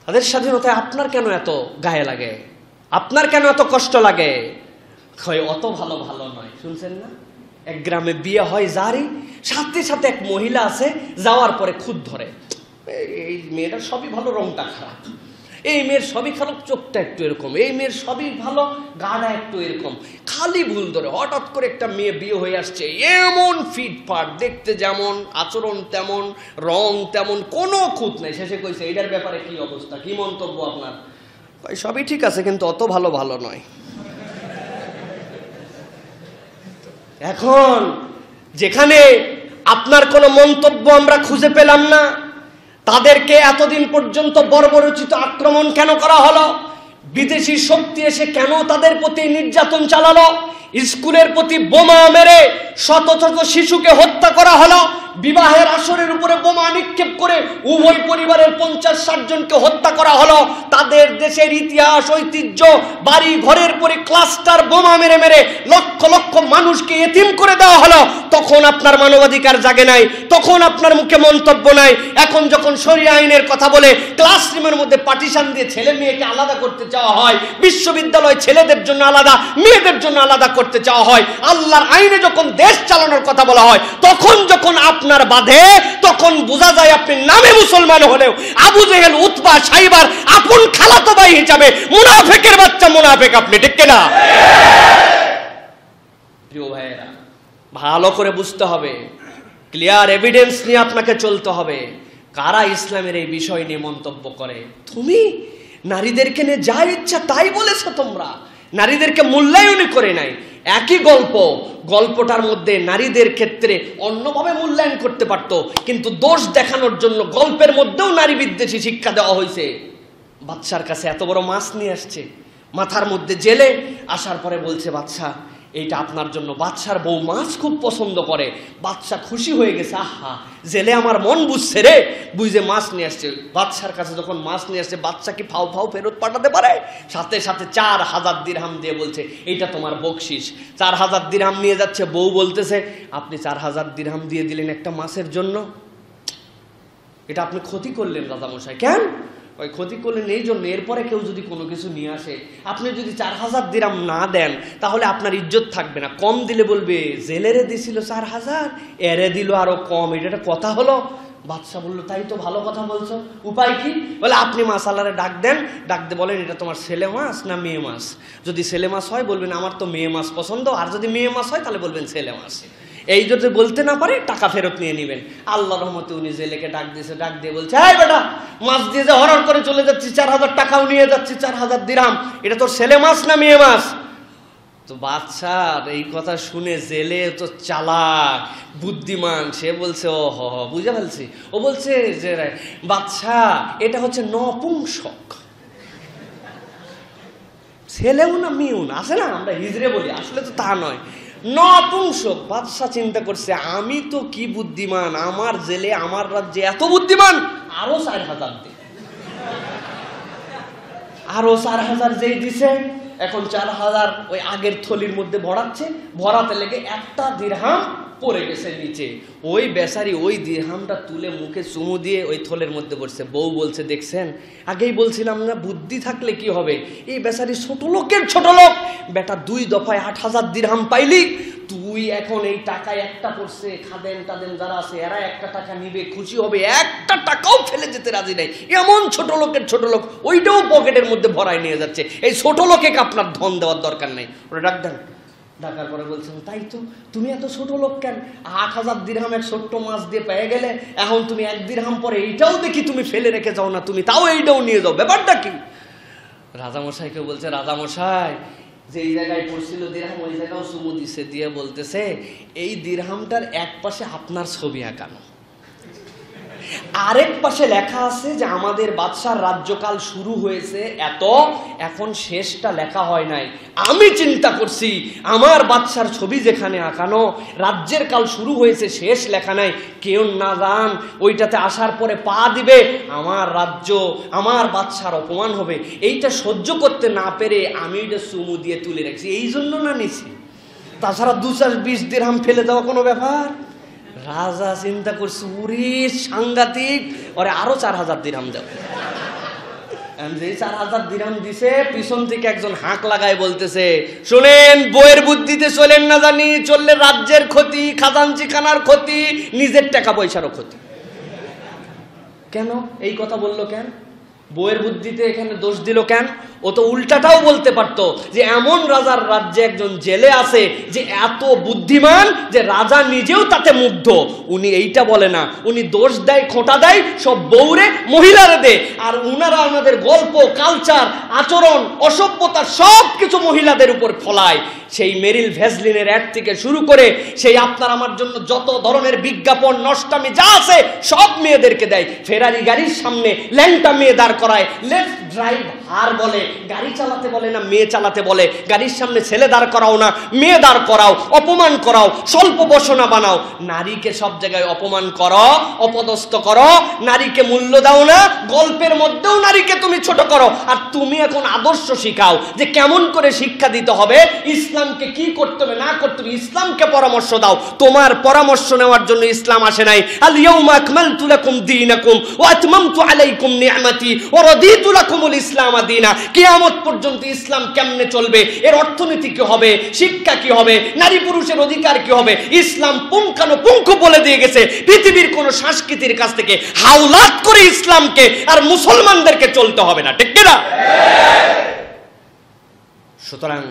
তাদের স্বাধীনতায় আপনার কেন এত গায়ে লাগে, আপনার কেন এত কষ্ট লাগে? অত ভালো ভালো নয়। শুনছেন না, এক গ্রামে বিয়ে হয় যারই, সাথে সাথে এক মহিলা আছে, যাওয়ার পরে খুদ ধরে, এই মেয়েটার সবই ভালো, রংটা খারাপ, এই মেয়ের সবই খারাপ, চোখটা একটু এরকম, এই মেয়ের সবই ভালো, গাড়া একটু এরকম, খালি ভুল ধরে। হঠাৎ করে একটা মেয়ে বিয়ে হয়ে আসছে, এমন ফিটফাট, দেখতে যেমন, আচরণ তেমন, রং তেমন, কোনো খুঁত নেই। শেষে কইছে এইটার ব্যাপারে কি অবস্থা, কি মন্তব্য আপনার? সবই ঠিক আছে কিন্তু অত ভালো ভালো নয়। এখন যেখানে আপনার কোনো মন্তব্য আমরা খুঁজে পেলাম না, তাদেরকে এতদিন পর্যন্ত বর্বরচিত আক্রমণ কেন করা হলো? বিদেশি শক্তি এসে কেন তাদের প্রতি নির্যাতন চালালো? স্কুলের প্রতি বোমা মেরে শত শত শিশুকে হত্যা করা হলো, বিবাহের আসরের উপরে বোমা নিক্ষেপ করে উভয় পরিবারের 50-60 জনকে হত্যা করা হলো, তাদের দেশের ইতিহাস ঐতিহ্য বাড়ি ঘরের পরে ক্লাস্টার বোমা মেরে মেরে লক্ষ লক্ষ মানুষকে এতিম করে দেওয়া হলো, তখন আপনার মানবাধিকার জাগে নাই, তখন আপনার মুখে মন্তব্য নাই। এখন যখন শরিয়া আইনের কথা বলে ক্লাসরুমের মধ্যে পার্টিশন দিয়ে ছেলে মেয়েকে আলাদা করতে চাওয়া হয়, বিশ্ববিদ্যালয় ছেলেদের জন্য আলাদা মেয়েদের জন্য আলাদা করতে চাওয়া হয়, আল্লাহর আইনে যখন দেশ চালানোর কথা বলা হয়, তখন যখন আপনার বাধে, তখন বোঝা যায় আপনি নামে মুসলমান হলেও আবু জেহেল উতবা সাইবার আপন খালাতো ভাই হিসাবে মুনাফিকের বাচ্চা মুনাফিক আপনি, ঠিক কিনা? প্রিয় ভাইয়েরা, ভালো করে বুঝতে হবে, ক্লিয়ার এভিডেন্স নিয়ে আপনাকে চলতে হবে। কারা ইসলামের এই বিষয় নিয়ে মন্তব্য করে? তুমি নারীদেরকে নিয়ে যা ইচ্ছা তাই বলেছো, তোমরা নারীদেরকে মূল্যায়নই করে নাই। একই গল্পটার মধ্যে নারীদের ক্ষেত্রে অন্যভাবে মূল্যায়ন করতে পারতো, কিন্তু দোষ দেখানোর জন্য গল্পের মধ্যেও নারী বিদ্বেষী শিক্ষা দেওয়া হয়েছে। বাদশার কাছে এত বড় মাছ নিয়ে আসছে, মাথার মধ্যে জেলে, আসার পরে বলছে বাদশা এইটা আপনার জন্য। বাদশার বউ মাছ খুব পছন্দ করে, বাদশা খুশি হয়ে গেছে, আহা জেলে আমার মন বুঝছে রে, বুঝে মাছ নিয়ে আসছে। বাদশার কাছে যখন মাছ নিয়ে আসছে, বাদশা কি ফাও ফাও ফেরত পাঠাতে পারে? সাথে সাথে 4000 দিরহাম দিয়ে বলছে এইটা তোমার বকশিস। 4000 দিরহাম নিয়ে যাচ্ছে, বউ বলতেছে আপনি 4000 দিরহাম দিয়ে দিলেন একটা মাছের জন্য, এটা আপনি ক্ষতি করলেন রাজামশাই। কেন? ওই ক্ষতি করলেন এই জন্য, এরপরে কেউ যদি কোনো কিছু নিয়ে আসে, আপনি যদি 4000 দিরহাম না দেন তাহলে আপনার ইজ্জত থাকবে না। কম দিলে বলবে জেলেরে দিছিল 4000, এরে দিল আরো কম, এটা একটা কথা হলো? বাদশা বললো তাই তো, ভালো কথা বলছো, উপায় কি? বলে আপনি মাসালারে ডাক দেন, ডাক দিয়ে বলেন এটা তোমার ছেলে মাছ না মেয়ে মাছ। যদি ছেলে মাছ হয় বলবেন আমার তো মেয়ে মাছ পছন্দ, আর যদি মেয়ে মাছ হয় তাহলে বলবেন ছেলে মাছ। এই যদি বলতে না পারে টাকা ফেরত নিয়ে নেবেন। আল্লাহর রহমতে উনি জেলেকে ডাক দিয়েছে, ডাক দিয়ে বলছে এই বেটা, মাছ দিয়ে যে হরর করে চলে যাচ্ছি, 4000 টাকাও নিয়ে যাচ্ছি, 4000 দিরহাম, এটা তোর ছেলে মাছ না মেয়ে মাছ? তো বাদশার এই কথা শুনে জেলে তো চালাক বুদ্ধিমান, সে বলছে ও হ বুঝে ফেলছি। ও বলছে যে বাদশা এটা হচ্ছে নপুংসক, ছেলেও না মেয়েও না, আছে না আমরা হিজড়ে বলি, আসলে তো তা নয়, নপুংসক। বাদশা চিন্তা করছে আমি তো কি বুদ্ধিমান, আমার জেলে আমার রাজ্যে এত বুদ্ধিমান, আরো 4000 দে। আরো 4000 যেই দিছে, এখন 4000 ওই আগের থলির মধ্যে ভরাচ্ছে, ভরাতে লেগে একটা দিরহাম পড়ে গেছে নিচে। ওই বেচারি ওই দিরহামটা তুলে মুখে চুমু দিয়ে ওই থলের মধ্যে পড়ছে। বউ বলছে দেখছেন, আগেই বলছিলাম না বুদ্ধি থাকলে কি হবে, এই বেচারি ছোট লোকের ছোট লোক, বেটা 2 দফায় 8000 দিরহাম পাইলি, তুই এখন এই টাকায় একটা পড়ছে, খাদেন টাদেন যারা আছে এরা একটা টাকা নিবে, খুশি হবে, একটা টাকাও ফেলে যেতে রাজি নাই। এমন ছোট লোকের ছোট লোক, ওইটাও পকেটের মধ্যে ভরায় নিয়ে যাচ্ছে। এই ছোট লোকে আপনার ধন দেওয়ার দরকার নেই। ওরা ডাক দেন, ডাকার পরে বলছেন তাই তো, তুমি এত ছোট লোক কেন? 8000 দিরহাম এক ছোট্ট মাছ দিয়ে পেয়ে গেলে, এখন তুমি 1 দিরহাম পরে এইটাও দেখি তুমি ফেলে রেখে যাও না, তুমি তাও এইটাও নিয়ে যাও, ব্যাপারটা কি? রাজামশাইকে বলছে রাজামশাই যে এই জায়গায় পড়ছিল দিরহাম, ওই জায়গাও চুমু দিছে, দিয়ে বলতেছে এই দিরহামটার এক পাশে আপনার ছবি আঁকানো, আরেক পাশে লেখা আছে যে আমাদের বাদশার রাজ্যকাল শুরু হয়েছে এত, এখন শেষটা লেখা হয় নাই। আমি চিন্তা করছি আমার বাদশার ছবি যেখানে আঁকানো, রাজ্যের কাল শুরু হয়েছে শেষ লেখা নাই, কেউ না জান ওইটাতে আসার পরে পা দিবে, আমার রাজ্য আমার বাদশার অপমান হবে। এইটা সহ্য করতে না পেরে আমি এটা চুমু দিয়ে তুলে রাখছি, এই জন্য না নিছি, তাছাড়া 220 দিরহাম ফেলে দেওয়া কোনো ব্যাপার? রাজা চিন্তা করছে উরি সাংঘাতিক, ওরে আরো 4000 দিরহাম যাবে। যে 4000 দিরহাম দিছে, পিছন থেকে একজন হাঁক লাগায় বলতেছে শুনেন, বইয়ের বুদ্ধিতে চলেন না জানি, চললে রাজ্যের ক্ষতি, খাজাঞ্চি খানার ক্ষতি, নিজের টাকা পয়সারও ক্ষতি। কেন এই কথা বললো কেন? বইয়ের বুদ্ধিতে এখানে দোষ দিল কেন? ও তো উল্টাটাও বলতে পারতো যে এমন রাজার রাজ্যে একজন জেলে আছে যে এত বুদ্ধিমান যে রাজা নিজেও তাতে মুগ্ধ। উনি এইটা বলে না, উনি দোষ দেয়, খোঁটা দেয় সব বউরে, মহিলারে দে, আর উনারা আমাদের গল্প, কালচার, আচরণ, অসভ্যতা সব কিছু মহিলাদের উপর ফলায়। সেই মেরিল ভ্যাসলিনের অ্যাড থেকে শুরু করে সেই আপনার আমার জন্য যত ধরনের বিজ্ঞাপন নষ্টামি যা আছে সব মেয়েদেরকে দেয়। ফেরারি গাড়ির সামনে ল্যাংটা মেয়ে দাঁড় করায়, লেটস ড্রাইভ হার বলে, গাড়ি চালাতে বলে না মেয়ে চালাতে বলে, গাড়ির সামনে ছেলে দাঁড় করাও না মেয়ে দাঁড় করাও, অপমান করাও, স্বল্প বসনা বানাও, নারীকে সব জায়গায় অপমান করো, অপদস্থ করো, নারীকে মূল্য দাও না, গল্পের মধ্যেও নারীকে তুমি ছোট করো। আর তুমি এখন আদর্শ শিখাও যে কেমন করে শিক্ষা দিতে হবে, ইসলামকে কি করতে হবে না করতে হবে, ইসলামকে পরামর্শ দাও। তোমার পরামর্শ নেওয়ার জন্য ইসলাম আসে নাই। আল ইয়াউমা আকমালতু লাকুম দীনাকুম ওয়া আতমামতু আলাইকুম নি'মাতি ওয়া রাদিতু লাকুমুল ইসলাম দীনা। কিয়ামত পর্যন্ত ইসলাম কেমনে চলবে, এর অর্থনীতি কি হবে, শিক্ষা কি হবে, নারী পুরুষের অধিকার কি হবে, ইসলাম পুঙ্খানুপুঙ্খ বলে দিয়ে গেছে। পৃথিবীর কোন সংস্কৃতির কাছ থেকে হাওলাত করে ইসলামকে আর মুসলমানদেরকে চলতে হবে না, ঠিক কিনা? সুতরাং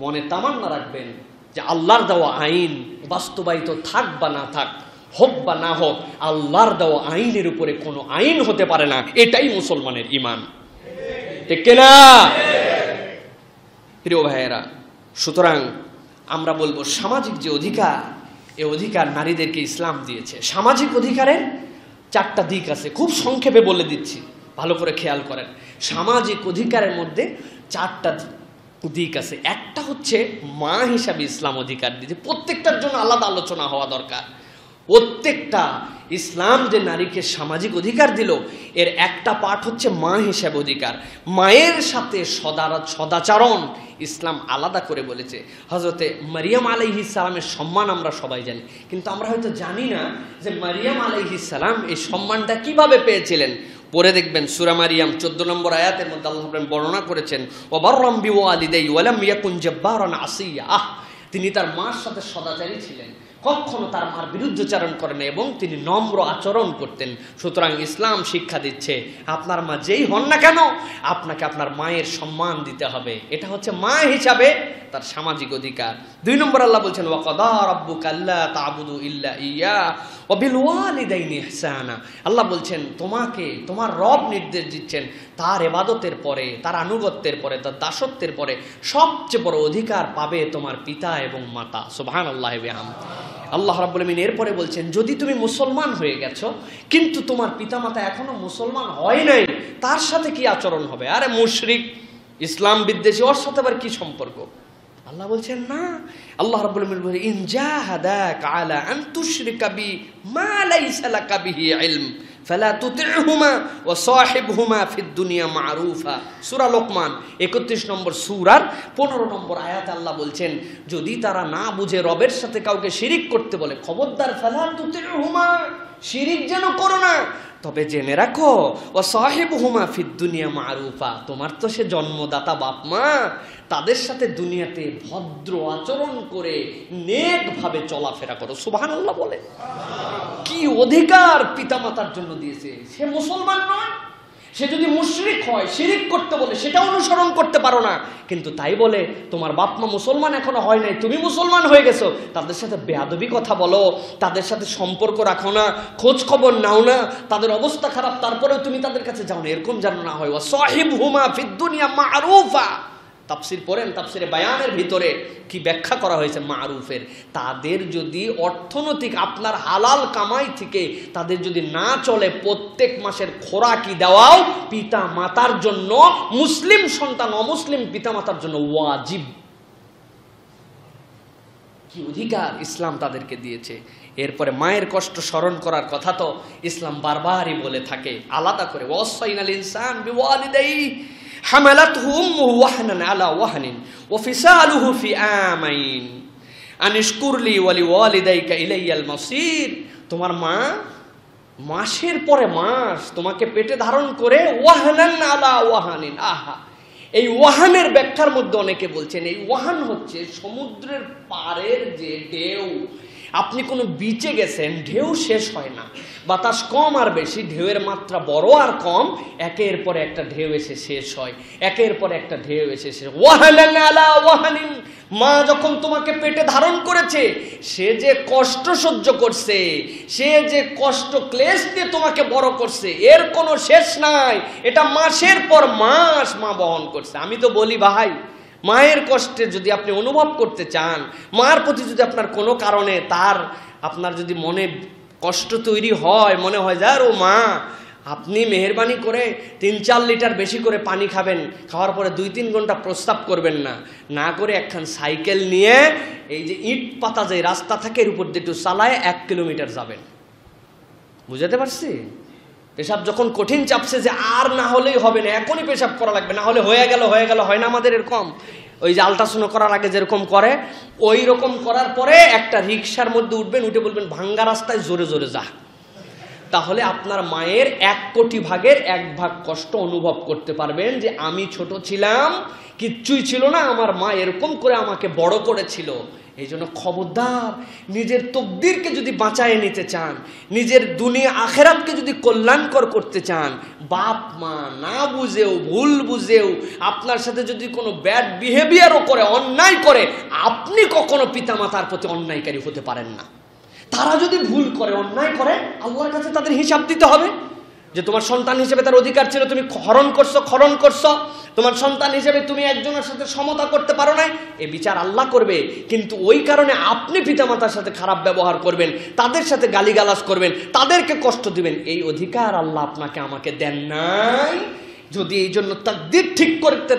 মনে তামান্না রাখবেন যে আল্লাহর দেওয়া আইন বাস্তবায়িত থাক বা না থাক, হোক বা না হোক, আল্লাহর দেওয়া আইনের উপরে কোনো আইন হতে পারে না। এটাই মুসলমানের ঈমান, ঠিক কিনা প্রিয় ভাইয়েরা? সুতরাং আমরা বলবো সামাজিক যে অধিকার, এই অধিকার নারীদেরকে ইসলাম দিয়েছে। সামাজিক অধিকারের 4টা দিক আছে, খুব সংক্ষেপে বলে দিচ্ছি, ভালো করে খেয়াল করেন। সামাজিক অধিকারের মধ্যে 4টা দিক আছে। একটা হচ্ছে মা হিসাবে ইসলাম অধিকার দিয়েছে, প্রত্যেকটার জন্য আলাদা আলোচনা হওয়া দরকার। প্রত্যেকটা ইসলাম যে নারীকে সামাজিক অধিকার দিল, এর একটা পার্ট হচ্ছে মা হিসাবে অধিকার। মায়ের সাথে সদাচরণ ইসলাম আলাদা করে বলেছে। হযরতে মারিয়াম আলাইহিস সালামের সম্মান আমরা সবাই জানি, কিন্তু আমরা হয়তো জানি না যে মারিয়াম আলাইহিস সালাম এই সম্মানটা কিভাবে পেয়েছিলেন। পরে দেখবেন সূরা মারিয়াম 14 নম্বর আয়াতের মধ্যে আল্লাহ বর্ণনা করেছেন, ওয়া বাররাম বিওয়ালিদাই ওয়া লাম ইয়াকুন জাব্বারান আসিয়া। তিনি তার মার সাথে সদাচারী ছিলেন, কখনো তার মার বিরুদ্ধচারণ করেন এবং তিনি নম্র আচরণ করতেন। সুতরাং ইসলাম শিক্ষা দিচ্ছে আপনার মা যেই হন না কেন, আপনাকে আপনার মায়ের সম্মান দিতে হবে। এটা হচ্ছে মা হিসাবে তার সামাজিক অধিকার। 2 নম্বর আল্লাহ বলছেন, ওয়া কাদা রাব্বুকা আল্লা তা'বুদু ইল্লা ইয়্যা ওয়া বিল ওয়ালিদাইনি ইহসানা। আল্লাহ বলছেন তোমাকে তোমার রব নির্দেশ দিচ্ছেন তার ইবাদতের পরে, তার আনুগত্যের পরে, তার দাসত্বের পরে সবচেয়ে বড় অধিকার পাবে তোমার পিতা এবং মাতা। সুবহানাল্লাহি ওয়া বিহামদিহি। আল্লাহ রাব্বুল আমিন এরপরে বলছেন যদি তুমি মুসলমান হয়ে গেছো কিন্তু তোমার পিতামাতা এখনো মুসলমান হয় নাই, তার সাথে কি আচরণ হবে? আরে মুশরিক, ইসলাম বিদ্বেষী, ওর সাথে আবার কি সম্পর্ক? আল্লাহ বলছেন না। আল্লাহ রাব্বুল আমিন বলেন ইন জাহাদাকা আলা আন তুশরিকা বি মা লাইসা লাকা বিহি ইলম ফালা তুতি'হুমা ওয়া সাহিবহুমা ফিদ দুনিয়া মা'রুফা। সূরা লোকমান 31 নম্বর সূরার 15 নম্বর আয়াত আল্লাহ বলছেন যদি তারা না বুঝে রবের সাথে কাউকে শিরিক করতে বলে, খবরদার ফালা তুতি'হুমা, শিরিক যেন করো না, তবে জেনে রাখো ওয়া সাহিবহুমা ফিদ দুনিয়া মা'রুফা, তোমার তো সে জন্মদাতা বাপ মা, তাদের সাথে দুনিয়াতে ভদ্র আচরণ করে নেকভাবে চলাফেরা করো। সুবহানাল্লাহ বলে কি অধিকার পিতামাতার জন্য দিয়েছে। সে মুসলমান নয়, সে যদি মুশরিক হয়, শিরিক করতে বলে, সেটা অনুসরণ করতে পারো না, কিন্তু তাই বলে তোমার বাপ মা মুসলমান এখনো হয় নাই, তুমি মুসলমান হয়ে গেছো, তাদের সাথে বেয়াদবি কথা বলো, তাদের সাথে সম্পর্ক রাখো না, খোঁজ খবর নাও না, তাদের অবস্থা খারাপ তারপরেও তুমি তাদের কাছে যাও না, এরকম যেন না হয়। ওয়া সাহিবহুমা ফিদ দুনিয়া মা'রুফা। তাফসীর পড়েন, তাফসীরে বায়ানের ভিতরে কি ব্যাখ্যা করা হয়েছে মা'রুফের। তাদের যদি অর্থনৈতিক আপনার হালাল কামাই থেকে তাদের যদি না চলে, প্রত্যেক মাসের খোরাকি দেওয়াও পিতা মাতার জন্য, মুসলিম সন্তান অমুসলিম পিতা মাতার জন্য ওয়াজিব। কি অধিকার ইসলাম তাদেরকে দিয়েছে। এরপরে মায়ের কষ্ট স্মরণ করার কথা তো ইসলাম বারবারই বলে থাকে আলাদা করে, ওয়াসাইনাল ইনসান বিওয়ালিদাইহি হামালাতহু উম্মুহু ওয়াহনান আলা ওয়াহনিন ওয়া ফিসালুহু ফি আমাইন আনিশকুরলি ওয়া লিওয়ালিদাইকা ইলাইয়াল মাসির। তোমার মা মাসের পরে মাস তোমাকে পেটে ধারণ করে ওয়াহনান আলা ওয়াহানিন। আহা, এই ওয়াহানের ব্যাখ্যার মধ্যে অনেকে বলছেন এই ওয়াহান হচ্ছে সমুদ্রের পাড়ের যে ঢেউ। আপনি কোনো বিচে গেছেন, ঢেউ শেষ হয় না, বাতাস কম আর বেশি, ঢেউয়ের মাত্রা বড় আর কম, একের পরে একটা ঢেউ এসে শেষ হয়, একের পরে একটা ঢেউ এসে শেষ। ওয়াহানান আলা ওয়াহানিন, মা যখন তোমাকে পেটে ধারণ করেছে সে যে কষ্ট সহ্য করছে, সে যে কষ্ট ক্লেশ দিয়ে তোমাকে বড় করছে, এর কোনো শেষ নাই। এটা মাসের পর মাস মা বহন করছে। আমি তো বলি ভাই, মায়ের কষ্টে যদি আপনি অনুভব করতে চান, মার প্রতি যদি আপনার কোনো কারণে আপনার যদি মনে কষ্ট তৈরি হয়, মনে হয় যার ও মা আপনি মেহেরবানি করে 3-4 লিটার বেশি করে পানি খাবেন, খাওয়ার পরে 2-3 ঘন্টা প্রস্রাব করবেন না, না করে একখান সাইকেল নিয়ে এই যে ইট পাতা যে রাস্তা থাকে এর উপর দিয়ে একটু চালায় 1 কিলোমিটার যাবেন। বুঝাতে পারছি? পেশাব যখন কঠিন চাপছে যে আর না হলেই হবে না, এখনই পেশাব করা লাগবে, না হলে হয়ে গেল হয় না আমাদের এরকম? ওই যে আল্ট্রাসাউন্ড করার আগে যেরকম করে ওই রকম করার পরে একটা রিক্সার মধ্যে উঠবেন, উঠে বলবেন ভাঙ্গা রাস্তায় জোরে জোরে যা। তাহলে আপনার মায়ের 1 কোটি ভাগের 1 ভাগ কষ্ট অনুভব করতে পারবেন যে আমি ছোট ছিলাম, কিচ্ছুই ছিল না, আমার মা এরকম করে আমাকে বড় করেছিল। এই জন্য খবরদার, নিজের তকদিরকে যদি বাঁচায় নিতে চান, নিজের দুনিয়া আখেরাতকে যদি কল্যাণকর করতে চান, বাপ মা না বুঝেও ভুল বুঝেও আপনার সাথে যদি কোনো ব্যাড বিহেভিয়ারও করে, অন্যায় করে, আপনি কখনো পিতামাতার প্রতি অন্যায়কারী হতে পারেন না। তারা যদি ভুল করে, অন্যায় করে, আল্লাহর কাছে তাদের হিসাব দিতে হবে যে তোমার সন্তান হিসেবে তার অধিকার ছিল, তুমি খরণ করছো, তোমার সন্তান হিসেবে তুমি একজনের সাথে সমতা করতে পারো নাই, এ বিচার আল্লাহ করবে। কিন্তু ওই কারণে আপনি পিতামাতার সাথে খারাপ ব্যবহার করবেন, তাদের সাথে গালিগালাজ করবেন, তাদেরকে কষ্ট দিবেন, এই অধিকার আল্লাহ আপনাকে আমাকে দেন নাই। যদি এই জন্য তাকদীর ঠিক করতে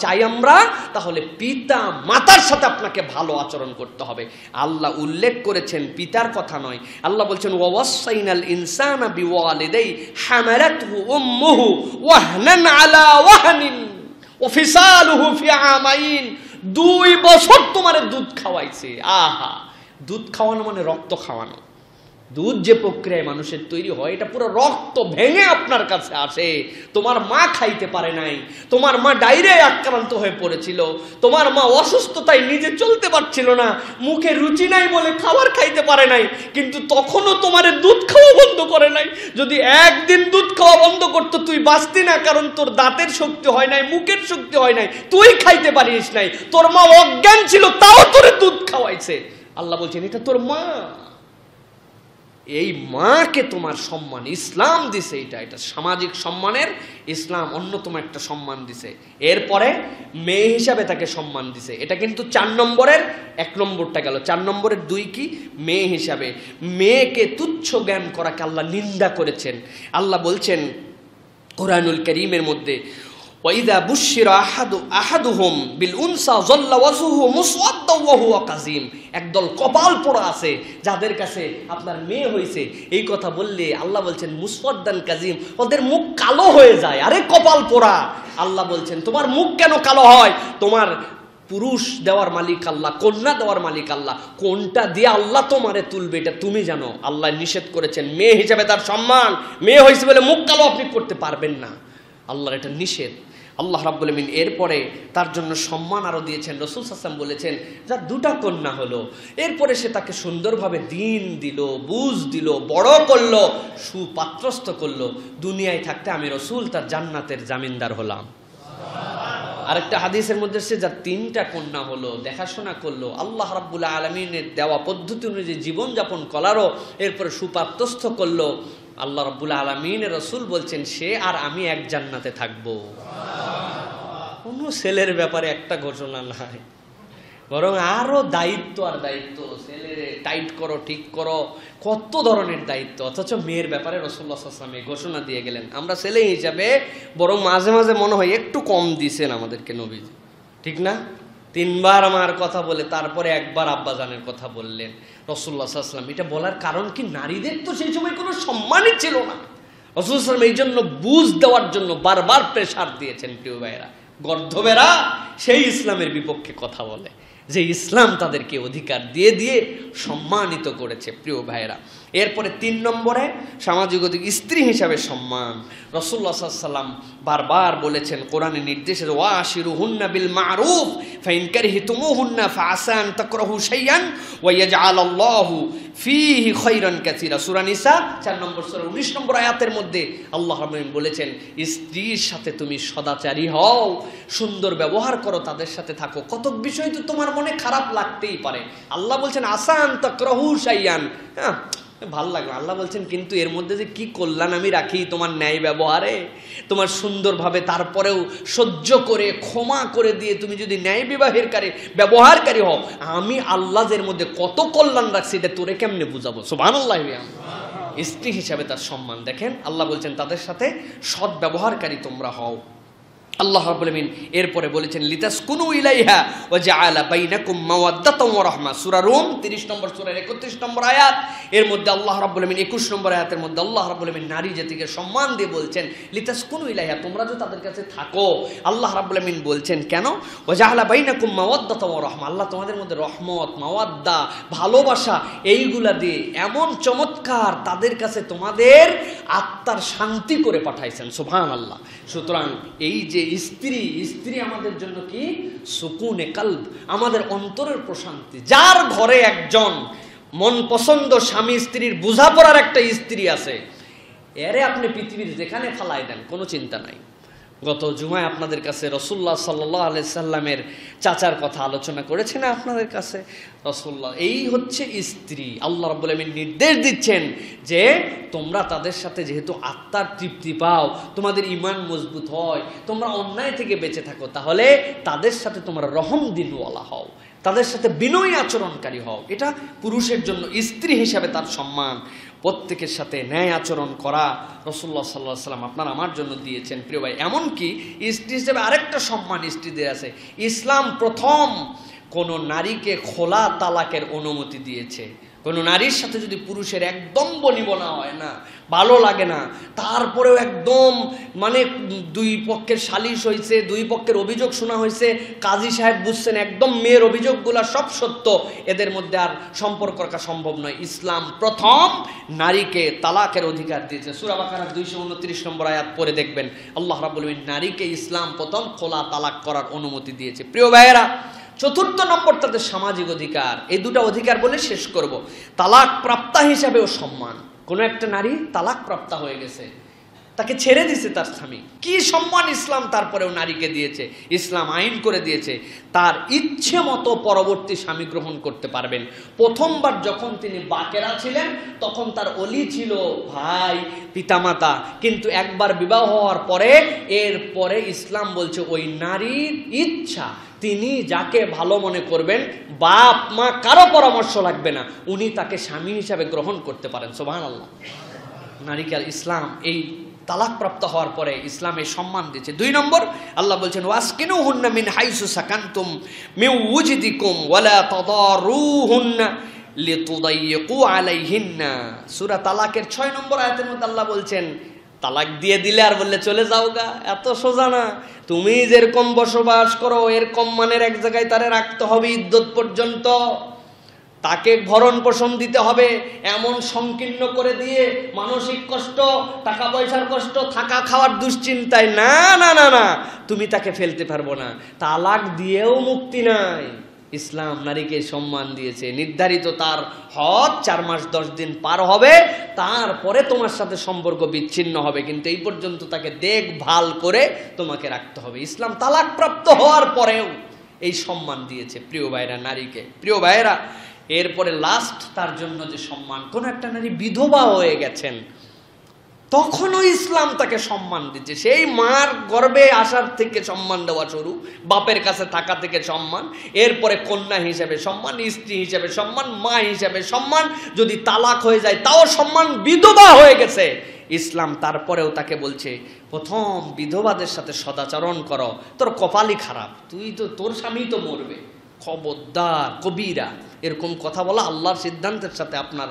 চাই আমরা, তাহলে পিতা মাতার সাথে আপনাকে ভালো আচরণ করতে হবে। আল্লাহ উল্লেখ করেছেন পিতার কথা নয়, আল্লাহ বলছেন ওয়াসাইনাল ইনসানা বিওয়ালিদাই হামালাতহু উম্মুহু ওয়াহনান আলা ওয়াহনিন ওয়া ফিসালুহু ফি আমাইন। 2 বছর তোমারে দুধ খাওয়াইছে। আহা, দুধ খাওয়ানো মানে রক্ত খাওয়ানো। দুধ যে প্রক্রিয়ায় মানুষের তৈরি হয়, এটা পুরো রক্ত ভেঙে আপনার কাছে আসে। তোমার মা খাইতে পারে নাই, তোমার মা ডায়রিয়ায় আক্রান্ত হয়ে পড়েছিল, তোমার মা অসুস্থতায় নিজে চলতে পারছিল না, মুখে রুচি নাই বলে খাবার খাইতে পারে নাই, কিন্তু তখনও তোমারে দুধ খাওয়া বন্ধ করে নাই। যদি একদিন দুধ খাওয়া বন্ধ করতো তুই বাঁচতি না, কারণ তোর দাঁতের শক্তি হয় নাই, মুখের শক্তি হয় নাই, তুই খাইতে পারিস নাই, তোর মা অজ্ঞান ছিল তাও তোরে দুধ খাওয়াইছে। আল্লাহ বলছেন এটা তোর মা। এই মাকে তোমার সম্মান ইসলাম দিছে, এটা সামাজিক সম্মানের ইসলাম অন্যতম একটা সম্মান দিছে। এরপরে মেয়ে হিসাবে তাকে সম্মান দিছে। এটা কিন্তু 4 নম্বরের 1 নম্বরটা গেল। 4 নম্বরের 2 কি? মেয়ে হিসাবে। মেয়েকে তুচ্ছ জ্ঞান করাকে আল্লাহ নিন্দা করেছেন। আল্লাহ বলছেন কোরআনুল কারীমের মধ্যে ওয়াইদা বুশিরা আহাদুহুম বিল উনসা যাল্লা ওয়াজহুহু মুসওয়াদ্দাও ওয়া হুয়া কাযীম। একদল কপাল পোড়া আছে যাদের কাছে আপনার মেয়ে হয়েছে, এই কথা বললে আল্লাহ বলছেন মুসওয়াদ্দান কাযীম, ওদের মুখ কালো হয়ে যায়। আরে কপাল পোড়া, আল্লাহ বলছেন তোমার মুখ কেন কালো হয়? তোমার পুরুষ দেওয়ার মালিক আল্লাহ, কন্যা দেওয়ার মালিক আল্লাহ, কোনটা দিয়ে আল্লাহ তোমারে তুলবে এটা তুমি জানো। আল্লাহ নিষেধ করেছেন মেয়ে হিসাবে তার সম্মান। মেয়ে হয়েছে বলে মুখ কালো আপনি করতে পারবেন না, আল্লাহর এটা নিষেধ। আল্লাহ রাব্বুল আমিন এরপরে তার জন্য সম্মান আরো দিয়েছেন। রাসূল সাল্লাল্লাহু আলাইহি ওয়াসাল্লাম বলেছেন যার 2টা কন্যা হলো, এরপরে সে তাকে সুন্দরভাবে দিন দিল, বুঝ দিল, বড় করলো, সুপাত্রস্থ করলো, দুনিয়ায় থাকতে আমি রাসূল তার জান্নাতের জামিনদার হলাম। আরেকটা হাদিসের মধ্যে সে যার 3টা কন্যা হলো, দেখাশোনা করলো, আল্লাহ রাব্বুল আলামিনের দেওয়া পদ্ধতি অনুযায়ী জীবনযাপন করারও এরপরে সুপাত্রস্থ করলো, আল্লাহ রাব্বুল আলামিনের রাসূল বলছেন সে আর আমি এক জান্নাতে থাকবো। কোনো ছেলের ব্যাপারে একটা ঘোষণা নাই, বরং আরো দায়িত্ব আর দায়িত্ব। ছেলেরে টাইট করো, ঠিক করো, কত ধরনের দায়িত্ব। অথচ মেয়ের ব্যাপারে রাসূলুল্লাহ সাল্লাল্লাহু আলাইহি ওয়াসাল্লাম ঘোষণা দিয়ে গেলেন। আমরা ছেলে হিসাবে বরং মাঝে মাঝে মনে হয় একটু কম দিছেন আমাদেরকে নবীজি, ঠিক না? 3 বার আমার কথা বলে তারপরে 1 বার আব্বাজানের কথা বললেন রাসূলুল্লাহ সাল্লাল্লাহু আলাইহি ওয়াসাল্লাম। এটা বলার কারণ কি? নারীদের তো সেই সময় কোনো সম্মানই ছিল না। রাসূলুল্লাহ সাল্লাল্লাহু আলাইহি ওয়াসাল্লাম এই জন্য বুঝ দেওয়ার জন্য বারবার প্রেসার দিয়েছেন। প্রিয় ভাইয়েরা, গর্ধবেরা সেই ইসলামের বিপক্ষে কথা বলে যে ইসলাম তাদেরকে অধিকার দিয়ে দিয়ে সম্মানিত করেছে। প্রিয় ভাইয়েরা, এরপরে 3 নম্বরে সামাজিক স্ত্রী হিসাবে সম্মান। রাসূলুল্লাহ সাল্লাল্লাহু আলাইহি ওয়াসাল্লাম বারবার বলেছেন কোরআনের নির্দেশে ওয়াশিরুহুন্না বিল মারুফ ফাইন কারিহতুমুহুন্না ফাআসা আন তাকরাহু শাইআন ওয়া ইয়াজআলাল্লাহু ফীহি খায়রান কাসীরা। সূরা নিসা 4 নম্বর সূরা 19 নম্বর আয়াতের মধ্যে আল্লাহ রাব্বুল বলেছেন স্ত্রীর সাথে তুমি সদাচারী হও, সুন্দর ব্যবহার করো, তাদের সাথে থাকো। কত বিষয় তো তোমার মনে খারাপ লাগতেই পারে। আল্লাহ বলছেন আসা আন তাকরাহু শাইআন, হ্যাঁ ভাল লাগলো। আল্লাহ বলছেন কিন্তু এর মধ্যে যে কি কল্যাণ আমি রাখি তোমার ন্যায় ব্যবহারে, তোমার সুন্দরভাবে তারপরেও সহ্য করে ক্ষমা করে দিয়ে তুমি যদি ন্যায় ব্যবহারকারী হও, আমি আল্লাহ এর মধ্যে কত কল্যাণ রাখছি এটা তোরে কেমনে বুঝাবো? সুবহানাল্লাহ। স্ত্রী হিসাবে তার সম্মান। দেখেন আল্লাহ বলছেন তাদের সাথে সৎ ব্যবহারকারী তোমরা হও। আল্লাহ রাব্বুল আলামিন এরপরে বলেছেন লিতাসকুনু ইলাইহা ওয়া জাআলা বাইনাকুম মাওয়াদ্দাতাও ওয়া রাহমা। সূরা রুম 30 নম্বর সূরার 31 নম্বর আয়াত। এর মধ্যে আল্লাহ রাব্বুল আলামিন 21 নম্বর আয়াতের মধ্যে আল্লাহ রাব্বুল আলামিন নারী জাতিকে সম্মান দিয়ে বলছেন লিতাসকুনু ইলাইহা, তোমরা যে তাদের কাছে থাকো। আল্লাহ রাব্বুল আলামিন বলছেন কেন? ওয়া জাআলা বাইনাকুম মাওয়াদ্দাতাও ওয়া রাহমা, আল্লাহ তোমাদের মধ্যে রহমত, মাওয়াদ্দা, ভালোবাসা এইগুলা দিয়ে এমন চমৎকার তাদের কাছে তোমাদের আত্মার শান্তি করে পাঠাইছেন। সুবহানাল্লাহ। সুতরাং এই যে স্ত্রী আমাদের জন্য কি সুকুনে কলব, আমাদের অন্তরের প্রশান্তি। যার ঘরে একজন মন পছন্দ স্বামী স্ত্রীর বোঝাপড়ার একটা স্ত্রী আছে, এরে আপনি পৃথিবীর যেখানে ফালাই দেন কোনো চিন্তা নাই। গত জুমায় আপনাদের কাছে রাসূলুল্লাহ সাল্লাল্লাহু আলাইহি সাল্লামের চাচার কথা আলোচনা করেছে না আপনাদের কাছে? রাসূলুল্লাহ এই হচ্ছে স্ত্রী। আল্লাহ রাব্বুল আলামিন নির্দেশ দিচ্ছেন যে তোমরা তাদের সাথে যেহেতু আত্মার তৃপ্তি পাও, তোমাদের ঈমান মজবুত হয়, তোমরা অন্যায় থেকে বেঁচে থাকো, তাহলে তাদের সাথে তোমরা রহম দিনওয়ালা হও, তাদের সাথে বিনয়ী আচরণকারী হও। এটা পুরুষের জন্য স্ত্রী হিসাবে তার সম্মান। প্রত্যেকের সাথে ন্যায় আচরণ করা রাসূলুল্লাহ সাল্লাল্লাহু আলাইহি সাল্লাম আপনার আমার জন্য দিয়েছেন। প্রিয় ভাই, এমনকি স্ত্রী হিসেবে আরেকটা সম্মান স্ত্রীদের আছে। ইসলাম প্রথম কোনো নারীকে খোলা তালাকের অনুমতি দিয়েছে। কোনো নারীর সাথে যদি পুরুষের একদম বনিবনা হয় না, ভালো লাগে না, তারপরেও একদম মানে দুই পক্ষের সালিশ হয়েছে, দুই পক্ষের অভিযোগ শোনা হয়েছে, কাজী সাহেব বুঝছেন একদম মেয়ের অভিযোগগুলো সব সত্য, এদের মধ্যে আর সম্পর্ক রাখা সম্ভব নয়। ইসলাম প্রথম নারীকে তালাকের অধিকার দিয়েছে। সূরা বাকারা 229 নম্বর আয়াত পড়ে দেখবেন আল্লাহ রাব্বুল আলামিন নারীকে ইসলাম প্রথম খোলা তালাক করার অনুমতি দিয়েছে। প্রিয় ভাইয়েরা, চতুর্থ নম্বর তাদের সামাজিক অধিকার। এই দুটো অধিকার বলে শেষ করব। তালাক প্রাপ্তা হিসাবেও সম্মান। কোনো একটা নারী তালাক প্রাপ্তা হয়ে গেছে, তাকে ছেড়ে দিয়েছে তার স্বামী, কি সম্মান ইসলাম তারপরেও নারীকে দিয়েছে। ইসলাম আইন করে দিয়েছে তার ইচ্ছে মতো পরবর্তী স্বামী গ্রহণ করতে পারবেন। প্রথমবার যখন তিনি বাকেরা ছিলেন তখন তার অলি ছিল ভাই, পিতামাতা, কিন্তু একবার বিবাহ হওয়ার পরে এরপরে ইসলাম বলছে ওই নারীর ইচ্ছা, তিনি যাকে ভালো মনে করবেন, বাপ মা কারো পরামর্শ লাগবে না, উনি তাকে স্বামী হিসাবে গ্রহণ করতে পারেন। সুবহানাল্লাহ। নারীকে ইসলাম এই তালাক প্রাপ্ত হওয়ার পরে ইসলাম এই সম্মান দিয়েছে। 2 নম্বর আল্লাহ বলছেন ওয়াসকিনুহুন্না মিন হাইসু সাকানতুম মিন ওয়াজদিকুম ওয়ালা তাদারুহুন্না লিতুদাইয়িকু আলাইহিন্না। সূরা তালাকের 6 নম্বর আয়াতের মধ্যে আল্লাহ বলছেন তালাক দিয়ে দিলে আর বললে চলে যাও গা, এত সোজা না। তুমি যেরকম বসবাস করো এরকম মানের এক জায়গায় তারে রাখতে হবে ইদ্যত পর্যন্ত, তাকে ভরণ পোষণ দিতে হবে। এমন সংকীর্ণ করে দিয়ে মানসিক কষ্ট, টাকা পয়সার কষ্ট, থাকা খাওয়ার দুশ্চিন্তায় না না না না, তুমি তাকে ফেলতে পারবো না। তালাক দিয়েও মুক্তি নাই। ইসলাম নারীকে সম্মান দিয়েছে। নির্ধারিত তার হজ 4 মাস 10 দিন পার হবে, তারপরে তোমার সাথে সম্পর্ক বিচ্ছিন্ন হবে, কিন্তু এই পর্যন্ত তাকে দেখভাল করে তোমাকে রাখতে হবে। ইসলাম তালাক প্রাপ্ত হওয়ার পরেও এই সম্মান দিয়েছে প্রিয় ভাইরা নারীকে। প্রিয় ভাইরা, এরপরে লাস্ট তার জন্য যে সম্মান, কোন একটা নারী বিধবা হয়ে গেছেন তখনও ইসলাম তাকে সম্মান দিচ্ছে। সেই মার গর্ভে আসার থেকে সম্মান দেওয়া শুরু, বাপের কাছে থাকা থেকে সম্মান, এরপরে কন্যা হিসেবে সম্মান, স্ত্রী হিসেবে সম্মান, মা হিসেবে সম্মান, যদি তালাক হয়ে যায় তাও সম্মান। বিধবা হয়ে গেছে, ইসলাম তারপরেও তাকে বলছে প্রথম বিধবাদের সাথে সদাচরণ করো, তোর কপালই খারাপ, তুই তো তোর স্বামী তো মরবে, খবরদার কবিরা। এরকম কথা বলা আল্লাহর সিদ্ধান্তের সাথে আপনার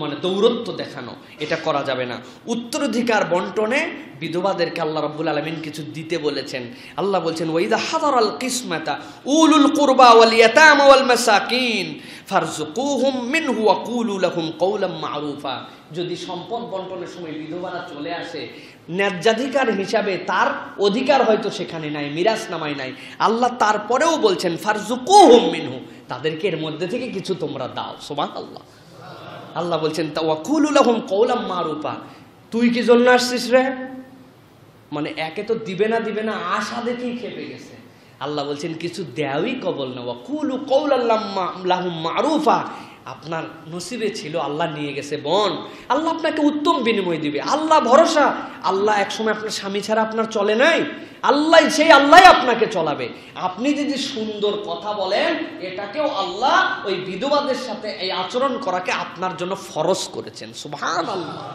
মানে দৌরত্ব দেখানো, এটা করা যাবে না। উত্তরাধিকার বন্টনে বিধবাদেরকে আল্লাহ রাব্বুল আলামিন কিছু দিতে বলেছেন। আল্লাহ বলছেন ওয়াইদা হাদারাল কিসমাতা উলুল কুরবা ওয়াল ইয়াতামা ওয়াল মাসাকিন ফারযুকুহুম মিনহু ওয়া কুলু লাহুম কওলাম মারুফা। যদি সম্পদ বন্টনের সময় বিধবারা চলে আসে, ন্যায্যাধিকার হিসাবে তার অধিকার হয়তো সেখানে নাই, মিরাস নামায় নাই, আল্লাহ তারপরেও বলছেন ফারযুকুহুম মিনহু, তাদেরকে এর মধ্যে থেকে কিছু তোমরা দাও। সুবহানাল্লাহ। আল্লাহ বলছেন ওয়াকুলু লাহুম কওলাম মারুফা। তুই কি জন্য আসছিস রে? মানে একে তো দিবে না আশা দেখেই খেপে গেছে। আল্লাহ বলছেন কিছু দেওয়াই কবল না, ওয়াকুলু কওলাম লাহুম মারুফা, আপনার নসিবে ছিল, আল্লাহ নিয়ে গেছে। বোন, আল্লাহ আপনাকে উত্তম বিনিময় দিবে, আল্লাহ ভরসা। আল্লাহ একসময় আপনার স্বামী ছাড়া আপনার চলে নাই, আল্লাহ সেই আল্লাহ আপনাকে চলাবে। আপনি যদি সুন্দর কথা বলেন, এটাকেও আল্লাহ ওই বিধবাদের সাথে এই আচরণ করাকে আপনার জন্য ফরজ করেছেন। সুবহানাল্লাহ।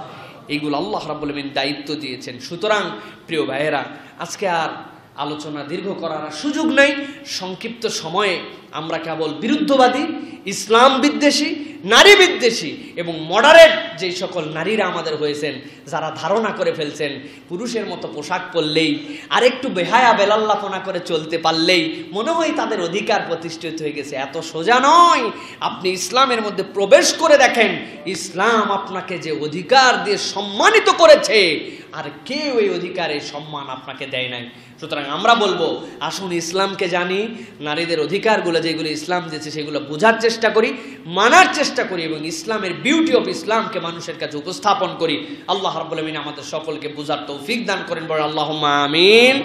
এইগুলো আল্লাহ রাব্বুল আলামিন দায়িত্ব দিয়েছেন। সুতরাং প্রিয় ভাইয়েরা, আজকে আর আলোচনা দীর্ঘ করার সুযোগ নেই। সংক্ষিপ্ত সময়ে আমরা কেবল বিরুদ্ধবাদী, ইসলাম বিদ্বেষী, নারী বিদ্বেষী এবং মডারেট যেই সকল নারীরা আমাদের হয়েছেন, যারা ধারণা করে ফেলছেন পুরুষের মতো পোশাক পরলেই আর একটু বেহায়া বেলাল্লাপনা করে চলতে পারলেই মনে হয় তাদের অধিকার প্রতিষ্ঠিত হয়ে গেছে। এত সোজা নয়। আপনি ইসলামের মধ্যে প্রবেশ করে দেখেন, ইসলাম আপনাকে যে অধিকার দিয়ে সম্মানিত করেছে, আর কেউ এই অধিকারে সম্মান আপনাকে দেয় নাই। সুতরাং আমরা বলবো, আসুন ইসলামকে জানি, নারীদের অধিকারগুলো যেগুলো ইসলাম দিয়েছে সেগুলো বোঝার চেষ্টা করি, মানার চেষ্টা করি এবং ইসলামের বিউটি অফ ইসলামকে মানুষের কাছে উপস্থাপন করি। আল্লাহ রাব্বুল আলামিন আমাদের সকলকে বোঝার তৌফিক দান করেন। বড় আল্লাহুম্মা আমিন।